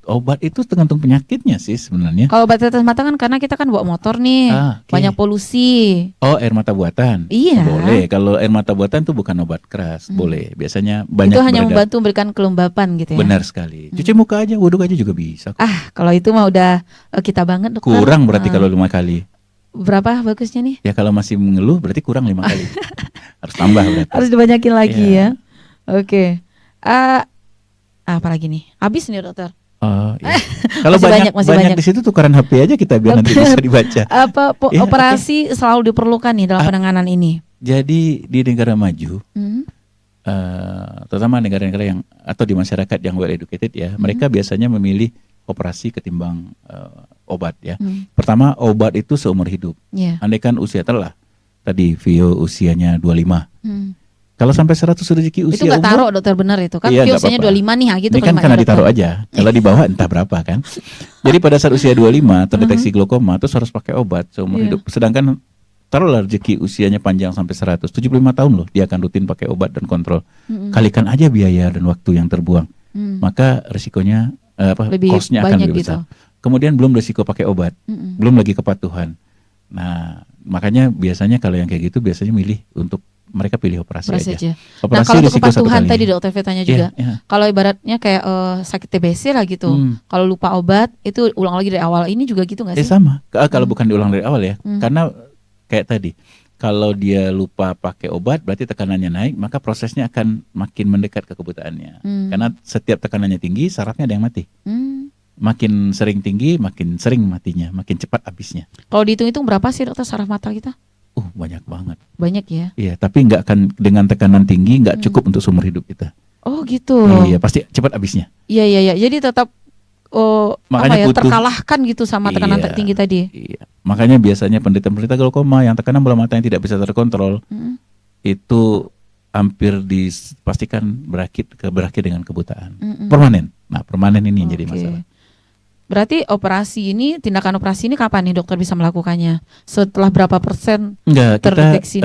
obat itu tergantung penyakitnya sih sebenarnya. Kalau obat tetes mata kan karena kita kan bawa motor nih, Oke. banyak polusi. Oh, air mata buatan. Iya. Boleh. Kalau air mata buatan itu bukan obat keras, boleh. Biasanya banyak Itu hanya beredar. membantu memberikan kelembapan gitu ya. Benar sekali. Cuci muka aja, wudhu aja juga bisa. Kalau itu mah udah kita banget dokter. Kurang berarti kalau 5 kali. Berapa bagusnya nih? Ya kalau masih mengeluh berarti kurang 5 kali. Harus tambah berarti. Harus dibanyakin lagi Iya. ya. Oke. Apa lagi nih? Habis nih dokter. Oh, iya. Kalau Masih banyak banyak. di situ tukeran HP aja kita biar nanti bisa dibaca. Apa Ya, operasi selalu diperlukan nih dalam penanganan ini? Jadi di negara maju, terutama negara-negara yang atau di masyarakat yang well educated ya, mereka biasanya memilih operasi ketimbang obat ya. Pertama, obat itu seumur hidup. Iya. Andaikan usia telah, tadi Vio usianya 25. Kalau sampai 100 rezeki usia Itu nggak umur, taruh dokter benar itu kan? Iya, Dia nggak usianya apa-apa. 25 nih, gitu ini kan kalimatnya, karena dokter. ditaruh aja. Kalau di bawah entah berapa kan. Jadi pada saat usia 25 terdeteksi glaukoma terus harus pakai obat seumur Iya. hidup. Sedangkan taruhlah rezeki usianya panjang sampai 100, 75 tahun loh dia akan rutin pakai obat dan kontrol. Kalikan aja biaya dan waktu yang terbuang. Maka risikonya Lebih cost-nya akan banyak lebih gitu. besar. Kemudian belum risiko pakai obat. Belum lagi kepatuhan. Nah, makanya biasanya kalau yang kayak gitu biasanya milih untuk mereka pilih operasi Operasi aja. aja. Nah kalau untuk risiko 1 kepatuhan kali. tadi dokter Vetanya juga, Iya. kalau ibaratnya kayak sakit TBC lah gitu, kalau lupa obat itu ulang lagi dari awal, ini juga gitu nggak sih? Sama. Kalau bukan diulang dari awal ya, karena kayak tadi kalau dia lupa pakai obat berarti tekanannya naik, maka prosesnya akan makin mendekat ke kebutaannya. Karena setiap tekanannya tinggi, sarafnya ada yang mati. Makin sering tinggi, makin sering matinya, makin cepat habisnya. Kalau dihitung-hitung berapa sih dokter saraf mata kita? Banyak banget. Banyak ya? Iya, tapi nggak akan dengan tekanan tinggi, nggak cukup untuk seumur hidup kita. Oh gitu. Iya, pasti cepat habisnya. Iya. Jadi tetap Makanya butuh, terkalahkan gitu sama tekanan tinggi tadi. Iya. Makanya biasanya penderita glaukoma yang tekanan bola mata yang tidak bisa terkontrol itu hampir dipastikan berakhir dengan kebutaan permanen. Nah, permanen ini yang jadi masalah. Berarti tindakan operasi ini kapan nih dokter bisa melakukannya? Setelah berapa persen terdeteksi?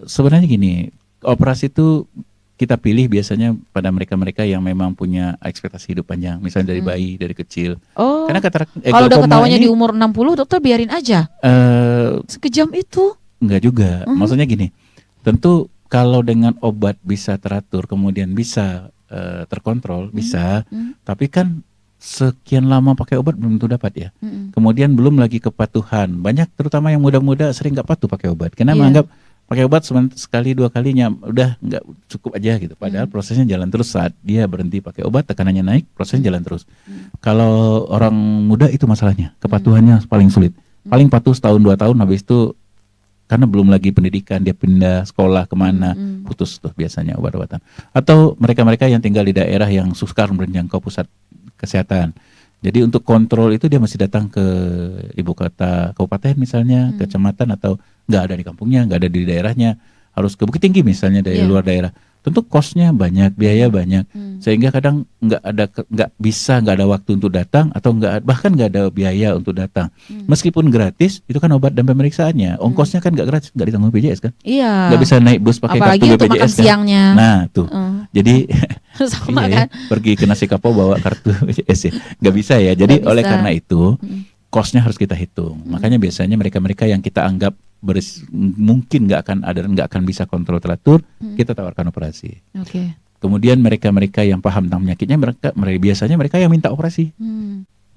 Sebenarnya gini, operasi itu kita pilih biasanya pada mereka-mereka yang memang punya ekspektasi hidup panjang, misalnya dari bayi, dari kecil. Karena kalau udah ketahuannya di umur 60, dokter biarin aja. Sekejam itu? Enggak juga. Maksudnya gini, tentu kalau dengan obat bisa teratur, kemudian bisa terkontrol, bisa. Tapi kan sekian lama pakai obat belum tentu dapat ya. Kemudian belum lagi kepatuhan. Banyak terutama yang muda-muda sering nggak patuh pakai obat. Karena menganggap pakai obat sekali 2 kalinya udah nggak cukup aja gitu. Padahal prosesnya jalan terus saat dia berhenti pakai obat, tekanannya naik, prosesnya jalan terus. Kalau orang muda itu masalahnya, kepatuhannya paling sulit. Paling patuh setahun 2 tahun, habis itu karena belum lagi pendidikan, dia pindah sekolah kemana, putus tuh biasanya obat-obatan. Atau mereka-mereka yang tinggal di daerah yang sukar menjangkau pusat kesehatan. Jadi untuk kontrol itu dia masih datang ke ibu kota kabupaten misalnya, kecamatan, atau nggak ada di kampungnya, nggak ada di daerahnya, harus ke Bukit Tinggi misalnya dari luar daerah. Tentu kosnya banyak, biaya banyak, sehingga kadang nggak ada waktu untuk datang, atau bahkan nggak ada biaya untuk datang. Meskipun gratis, itu kan obat dan pemeriksaannya, ongkosnya kan nggak gratis, nggak ditanggung BPJS kan? Iya. Nggak bisa naik bus pakai apalagi kartu untuk BPJS makan kan? siangnya. Nah tuh, jadi sama kan? Pergi ke nasi kapau bawa kartu BPJS ya, nggak bisa ya. Jadi oleh karena itu, kosnya harus kita hitung. Makanya biasanya mereka-mereka yang kita anggap mungkin nggak akan ada dan nggak akan bisa kontrol teratur, kita tawarkan operasi. Kemudian mereka-mereka yang paham tentang penyakitnya, biasanya mereka yang minta operasi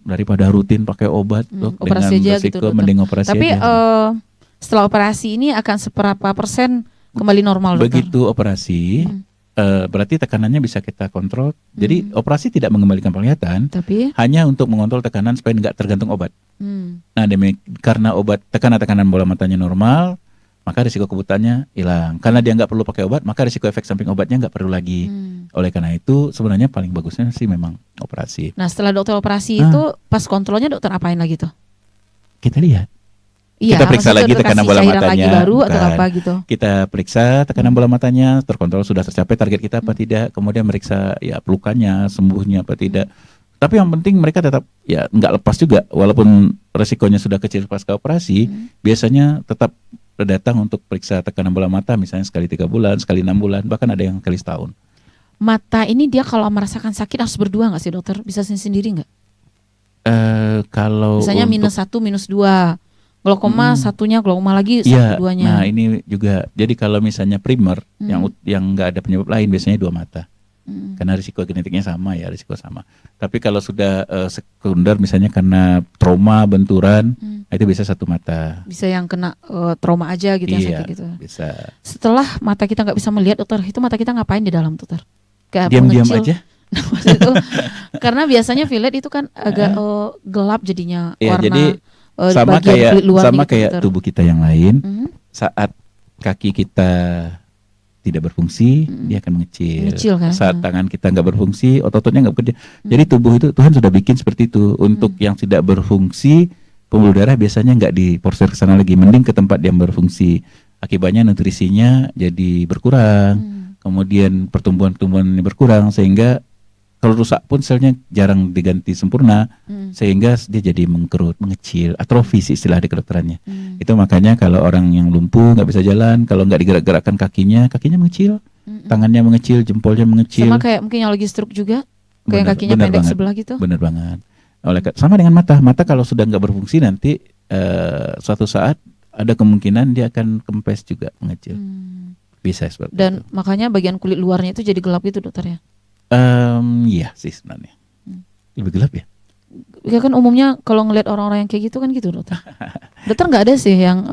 daripada rutin pakai obat operasi dengan aja resiko gitu, mending operasi. Tapi aja. Setelah operasi ini akan seberapa persen kembali normal, dokter? Begitu operasi, berarti tekanannya bisa kita kontrol. Jadi operasi tidak mengembalikan penglihatan, tapi hanya untuk mengontrol tekanan supaya nggak tergantung obat. Nah, karena obat tekanan bola matanya normal, maka risiko kebutaannya hilang. Karena dia nggak perlu pakai obat, maka risiko efek samping obatnya nggak perlu lagi. Oleh karena itu, sebenarnya paling bagusnya sih memang operasi. Nah, setelah dokter operasi itu, pas kontrolnya dokter apain lagi tuh? Kita lihat. Iya, kita periksa lagi tekanan bola matanya. Lagi baru atau apa gitu? Kita periksa tekanan bola matanya, terkontrol sudah tercapai target kita apa tidak. Kemudian meriksa ya pelukannya, sembuhnya apa tidak. Tapi yang penting mereka tetap ya nggak lepas juga, walaupun resikonya sudah kecil pasca operasi, biasanya tetap datang untuk periksa tekanan bola mata, misalnya sekali 3 bulan, sekali 6 bulan, bahkan ada yang kali setahun. Mata ini dia kalau merasakan sakit harus berdua nggak sih dokter? Bisa sendiri nggak? Kalau misalnya -1, -2, glaukoma satunya, glaukoma lagi duanya. Nah ini juga, jadi kalau misalnya primer yang nggak ada penyebab lain, biasanya 2 mata. Karena risiko genetiknya sama ya, risiko sama. Tapi kalau sudah sekunder misalnya karena trauma, benturan, itu bisa 1 mata. Bisa yang kena trauma aja gitu, iya, sakit gitu. Bisa. Setelah mata kita nggak bisa melihat, dokter, itu mata kita ngapain di dalam, dokter? Diam-diam aja. Nah, maksud itu, karena biasanya violet itu kan agak gelap jadinya warna. Jadi sama kayak gitu, tubuh kita yang lain. Saat kaki kita tidak berfungsi, dia akan mengecil kan? Saat tangan kita nggak berfungsi, otot-ototnya nggak bekerja. Jadi tubuh itu Tuhan sudah bikin seperti itu. Untuk yang tidak berfungsi, pembuluh darah biasanya nggak diporsir ke sana lagi, mending ke tempat yang berfungsi. Akibatnya nutrisinya jadi berkurang, kemudian pertumbuhan-pertumbuhan berkurang, sehingga kalau rusak pun selnya jarang diganti sempurna, sehingga dia jadi mengkerut, mengecil, atrofi sih istilah di kedokterannya. Itu makanya kalau orang yang lumpuh nggak bisa jalan, kalau nggak digerak-gerakkan kakinya mengecil, tangannya mengecil, jempolnya mengecil. Sama kayak mungkin yang lagi stroke juga, kayak kakinya pendek banget, sebelah gitu. Bener banget. Sama dengan mata kalau sudah nggak berfungsi nanti suatu saat ada kemungkinan dia akan kempes juga, mengecil. Bisa seperti itu. Dan makanya bagian kulit luarnya itu jadi gelap gitu, dokter ya? Iya sih sebenarnya. Lebih gelap ya? Ya kan umumnya kalau ngelihat orang-orang yang kayak gitu kan gitu, dokter. Dokter nggak ada sih yang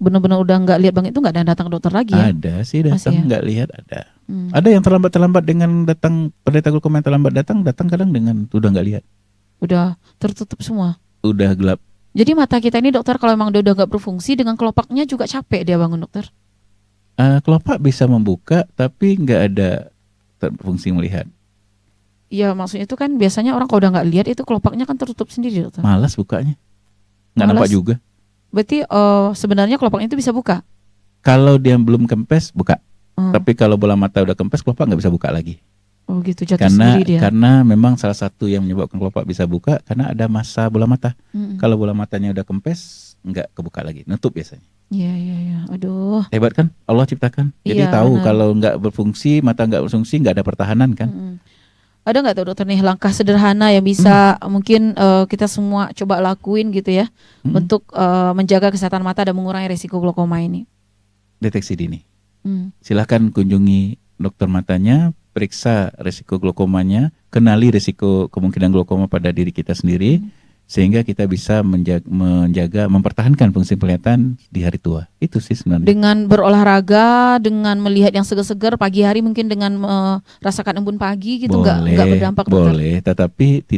benar-benar udah nggak lihat banget itu nggak datang ke dokter lagi ya? Ada sih datang Masih ya? nggak lihat ada. Hmm. Ada yang terlambat dengan datang penderita glaukoma yang terlambat datang kadang dengan udah nggak lihat, Udah tertutup semua. udah gelap. Jadi mata kita ini dokter kalau emang dia udah nggak berfungsi, dengan kelopaknya juga capek dia bangun dokter. Kelopak bisa membuka tapi nggak ada fungsi melihat. Iya maksudnya itu kan biasanya orang kalau udah nggak lihat itu kelopaknya kan tertutup sendiri dokter. Malas bukanya, nggak Malas. nampak juga. Berarti sebenarnya kelopaknya itu bisa buka. Kalau dia belum kempes buka, Hmm. tapi kalau bola mata udah kempes kelopak nggak bisa buka lagi. Oh gitu, jatuh sendiri dia. Karena memang salah satu yang menyebabkan kelopak bisa buka karena ada massa bola mata. Mm-mm. Kalau bola matanya udah kempes nggak kebuka lagi, nutup biasanya. Iya. Aduh. Hebat kan Allah ciptakan. Jadi Iya, tahu benar. kalau nggak berfungsi, mata nggak berfungsi, nggak ada pertahanan kan. Mm-mm. Ada nggak tuh dokter nih langkah sederhana yang bisa mungkin kita semua coba lakuin gitu ya untuk menjaga kesehatan mata dan mengurangi risiko glaukoma ini? Deteksi dini. Hmm. Silahkan kunjungi dokter matanya, periksa risiko glaukomanya, kenali risiko kemungkinan glaukoma pada diri kita sendiri, sehingga kita bisa menjaga, mempertahankan fungsi penglihatan di hari tua. Itu sih sebenarnya. Dengan berolahraga, dengan melihat yang segar-segar pagi hari, mungkin dengan merasakan embun pagi gitu, nggak berdampak dokter? Boleh, tetapi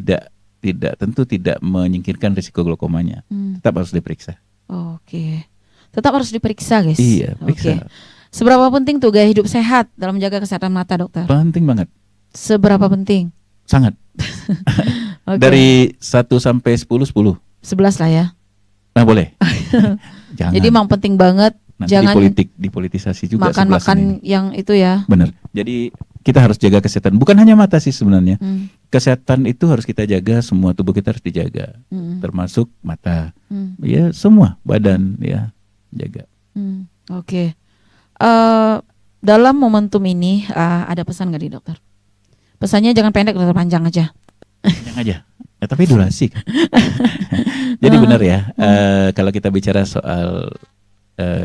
tentu tidak menyingkirkan risiko glaukomanya. Tetap harus diperiksa. Oke. Tetap harus diperiksa guys. Iya, periksa. Oke. Seberapa penting tuh gaya hidup sehat dalam menjaga kesehatan mata dokter? Penting banget. Seberapa penting? Sangat. Oke. Dari 1 sampai 10, 10. 11 lah ya. Nah, boleh. Jangan. Jadi emang penting banget Nanti jangan dipolitisasi juga 11 makan-makan ini. yang itu ya. Benar. Jadi kita harus jaga kesehatan. Bukan hanya mata sih sebenarnya. Hmm. Kesehatan itu harus kita jaga, semua tubuh kita harus dijaga. Termasuk mata. Hmm. Ya, semua badan ya jaga. Oke. Dalam momentum ini ada pesan nggak nih dokter? Pesannya jangan pendek dokter, panjang aja. Panjang aja. Tapi durasi kan. Jadi benar ya. Kalau kita bicara soal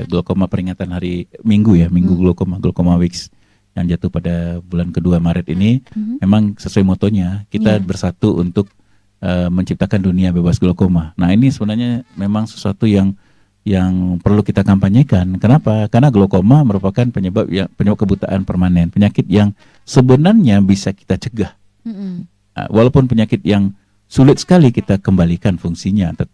glaukoma peringatan hari Minggu ya, Minggu Glaukoma Weeks yang jatuh pada bulan kedua Maret ini, memang sesuai motonya kita bersatu untuk menciptakan dunia bebas glaukoma. Nah ini sebenarnya memang sesuatu yang perlu kita kampanyekan. Kenapa? Karena glaukoma merupakan penyebab kebutaan permanen, penyakit yang sebenarnya bisa kita cegah. Walaupun penyakit yang sulit sekali kita kembalikan fungsinya atau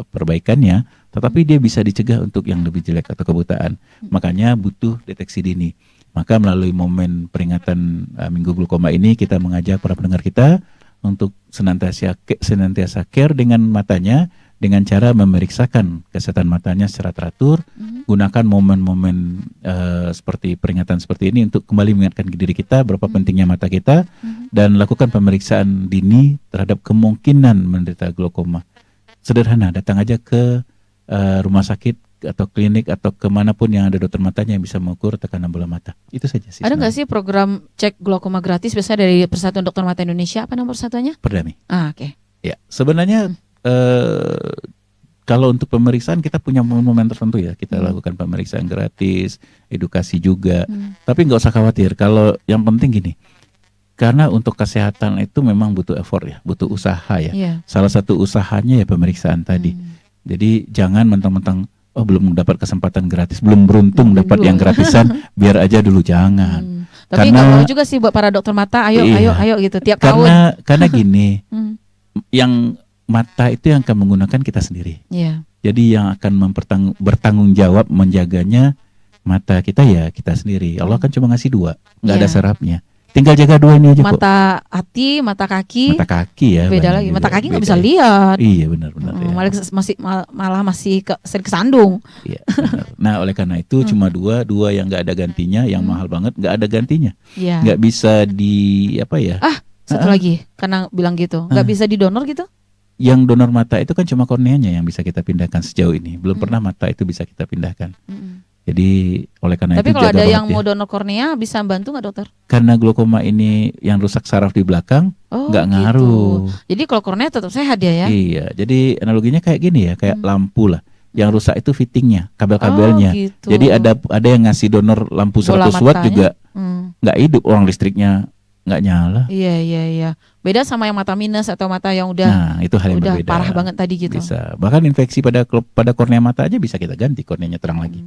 perbaikannya, tetapi dia bisa dicegah untuk yang lebih jelek atau kebutaan. Makanya butuh deteksi dini. Maka melalui momen peringatan Minggu Glaukoma ini kita mengajak para pendengar kita untuk senantiasa care dengan matanya, dengan cara memeriksakan kesehatan matanya secara teratur, gunakan momen-momen seperti peringatan seperti ini untuk kembali mengingatkan diri kita berapa pentingnya mata kita, dan lakukan pemeriksaan dini terhadap kemungkinan menderita glaukoma. Sederhana, datang aja ke rumah sakit atau klinik atau kemanapun yang ada dokter matanya yang bisa mengukur tekanan bola mata. Itu saja sih. Ada nggak sih program cek glaukoma gratis biasanya dari Persatuan Dokter Mata Indonesia? Apa nomor satunya? Perdami. Oke. Ya, sebenarnya kalau untuk pemeriksaan kita punya momen-momen tertentu ya, kita lakukan pemeriksaan gratis, edukasi juga. Tapi nggak usah khawatir. Kalau yang penting gini, karena untuk kesehatan itu memang butuh effort ya, butuh usaha ya. Iya. Salah satu usahanya ya pemeriksaan tadi. Jadi jangan mentang-mentang belum dapat kesempatan gratis, belum beruntung dapat yang gratisan, biar aja dulu, jangan. Tapi nggak mau juga sih buat para dokter mata, ayo gitu tiap tahun. Karena gini, yang mata itu yang akan menggunakan kita sendiri. Iya. Jadi yang akan bertanggung jawab menjaganya mata kita ya kita sendiri. Allah kan cuma ngasih 2, nggak ada sarafnya. Tinggal jaga 2 ini aja kok. Mata hati, mata kaki. Mata kaki ya. Beda lagi. Mata kaki nggak bisa lihat. Iya benar-benar. Ya. Malah masih sering kesandung. Iya. Benar. Nah oleh karena itu cuma 2 yang nggak ada gantinya, yang mahal banget nggak ada gantinya. Iya. Nggak bisa di apa ya? Satu lagi, karena bilang gitu, nggak bisa didonor gitu? Yang donor mata itu kan cuma korneanya yang bisa kita pindahkan sejauh ini. Belum pernah mata itu bisa kita pindahkan. Jadi oleh karena Tapi itu kalau ada yang ya. mau donor kornea bisa bantu nggak dokter? Karena glaukoma ini yang rusak saraf di belakang nggak ngaruh. Jadi kalau kornea tetap sehat dia ya? Iya, jadi analoginya kayak gini ya, kayak lampu lah. Yang rusak itu fittingnya, kabel-kabelnya. Gitu. Jadi ada yang ngasih donor lampu 100 watt juga nggak hidup, orang listriknya nggak nyala. Iya. Beda sama yang mata minus atau mata yang udah Nah, itu hal yang berbeda. parah banget tadi gitu. Bisa. Bahkan infeksi pada kornea mata aja bisa kita ganti, korneanya terang lagi.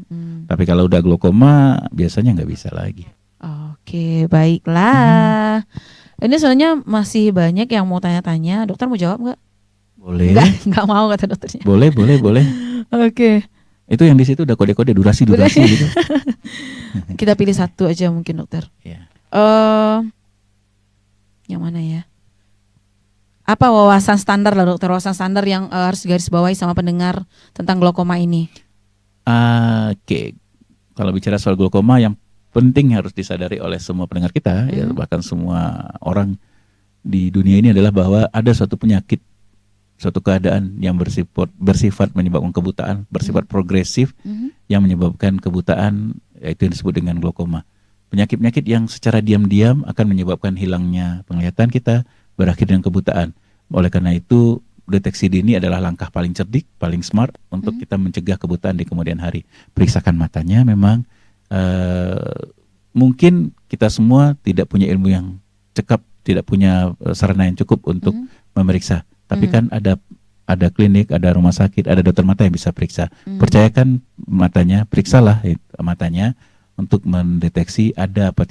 Tapi kalau udah glaukoma biasanya nggak bisa lagi. Oke, baiklah. Ini sebenarnya masih banyak yang mau tanya-tanya. Dokter mau jawab nggak? Boleh. Nggak mau kata dokternya. Boleh. Oke. Itu yang di situ udah kode-kode durasi gitu. Kita pilih satu aja mungkin dokter. Iya. Yang mana ya? Apa wawasan standar lah dokter, wawasan standar yang harus garis bawahi sama pendengar tentang glaukoma ini? Oke. Kalau bicara soal glaukoma, yang penting harus disadari oleh semua pendengar kita, ya, bahkan semua orang di dunia ini adalah bahwa ada suatu penyakit, suatu keadaan yang bersifat menyebabkan kebutaan, bersifat progresif, yang menyebabkan kebutaan, yaitu yang disebut dengan glaukoma. Penyakit-penyakit yang secara diam-diam akan menyebabkan hilangnya penglihatan kita, berakhir dengan kebutaan. Oleh karena itu, deteksi dini adalah langkah paling cerdik, paling smart untuk kita mencegah kebutaan di kemudian hari. Periksakan matanya memang. Mungkin kita semua tidak punya ilmu yang cekap, tidak punya sarana yang cukup untuk memeriksa. Tapi kan ada klinik, ada rumah sakit, ada dokter mata yang bisa periksa. Percayakan matanya, periksalah matanya untuk mendeteksi ada atau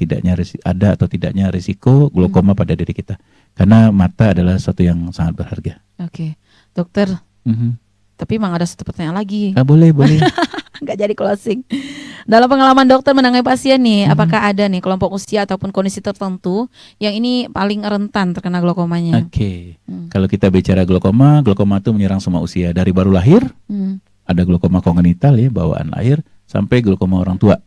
tidaknya risiko glaukoma pada diri kita. Karena mata adalah sesuatu yang sangat berharga. Oke, dokter. Tapi emang ada satu pertanyaan lagi. Boleh. Nggak jadi closing. Dalam pengalaman dokter menangani pasien nih, apakah ada nih kelompok usia ataupun kondisi tertentu yang ini paling rentan terkena glaukomanya? Oke. Kalau kita bicara glaukoma itu menyerang semua usia. Dari baru lahir, ada glaukoma kongenital ya, bawaan lahir, sampai glaukoma orang tua.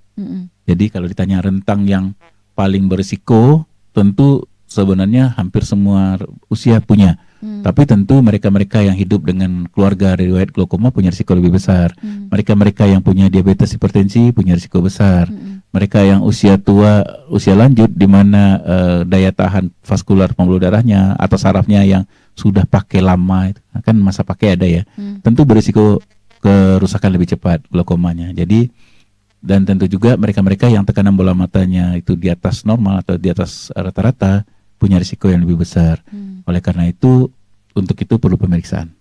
Jadi kalau ditanya rentang yang paling berisiko, tentu sebenarnya hampir semua usia punya. Tapi tentu mereka-mereka yang hidup dengan keluarga riwayat glaukoma punya risiko lebih besar. Mereka-mereka yang punya diabetes, hipertensi punya risiko besar. Mereka yang usia tua, usia lanjut di mana daya tahan vaskular pembuluh darahnya atau sarafnya yang sudah pakai lama, kan masa pakai ada ya. Tentu berisiko kerusakan lebih cepat glaukomanya. Jadi dan tentu juga mereka-mereka yang tekanan bola matanya itu di atas normal atau di atas rata-rata punya risiko yang lebih besar. Oleh karena itu, untuk itu perlu pemeriksaan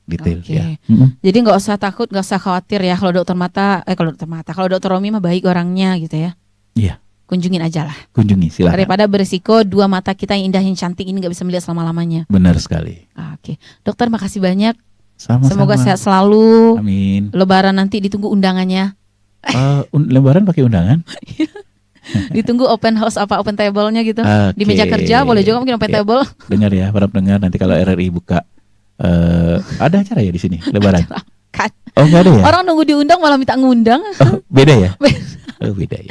detail. Ya. Jadi nggak usah takut, nggak usah khawatir ya kalau dokter Romi mah baik orangnya gitu ya. Iya. Kunjungin aja lah. Kunjungi, silakan. Daripada berisiko dua mata kita yang indah yang cantik ini nggak bisa melihat selama-lamanya. Benar sekali. Oke, dokter makasih banyak. Sama-sama. Semoga sehat selalu. Amin. Lebaran nanti ditunggu undangannya. Lebaran pakai undangan? Ditunggu open house apa open table-nya gitu. Di meja kerja boleh juga mungkin open table. Dengar ya para pendengar, nanti kalau RRI buka ada acara ya di sini Lebaran. Oh nggak ada ya? Orang nunggu diundang malah minta ngundang. Beda ya? Beda ya.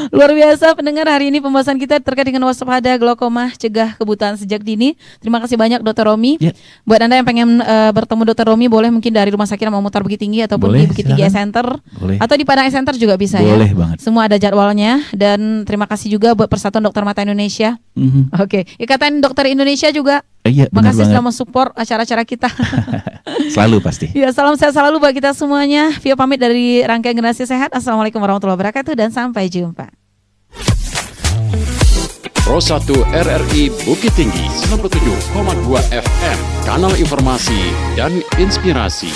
Luar biasa pendengar, hari ini pembahasan kita terkait dengan waspada glaukoma, cegah kebutaan sejak dini. Terima kasih banyak Dr. Romi. Buat Anda yang pengen bertemu Dr. Romi, boleh mungkin dari Rumah Sakit Mutar Bukit Tinggi ataupun di Bukit Tinggi Center, atau di Padang Center juga bisa. Boleh ya. Banget. Semua ada jadwalnya. Dan terima kasih juga buat Persatuan Dokter Mata Indonesia. Oke, Ikatan Dokter Indonesia juga. Iya, makasih sudah mensupport acara-acara kita. Selalu pasti. Ya, salam sehat selalu buat kita semuanya. Via pamit dari rangkaian Generasi Sehat. Assalamualaikum warahmatullahi wabarakatuh dan sampai jumpa. Pro 1 RRI Bukit Tinggi 97,2 FM, kanal informasi dan inspirasi.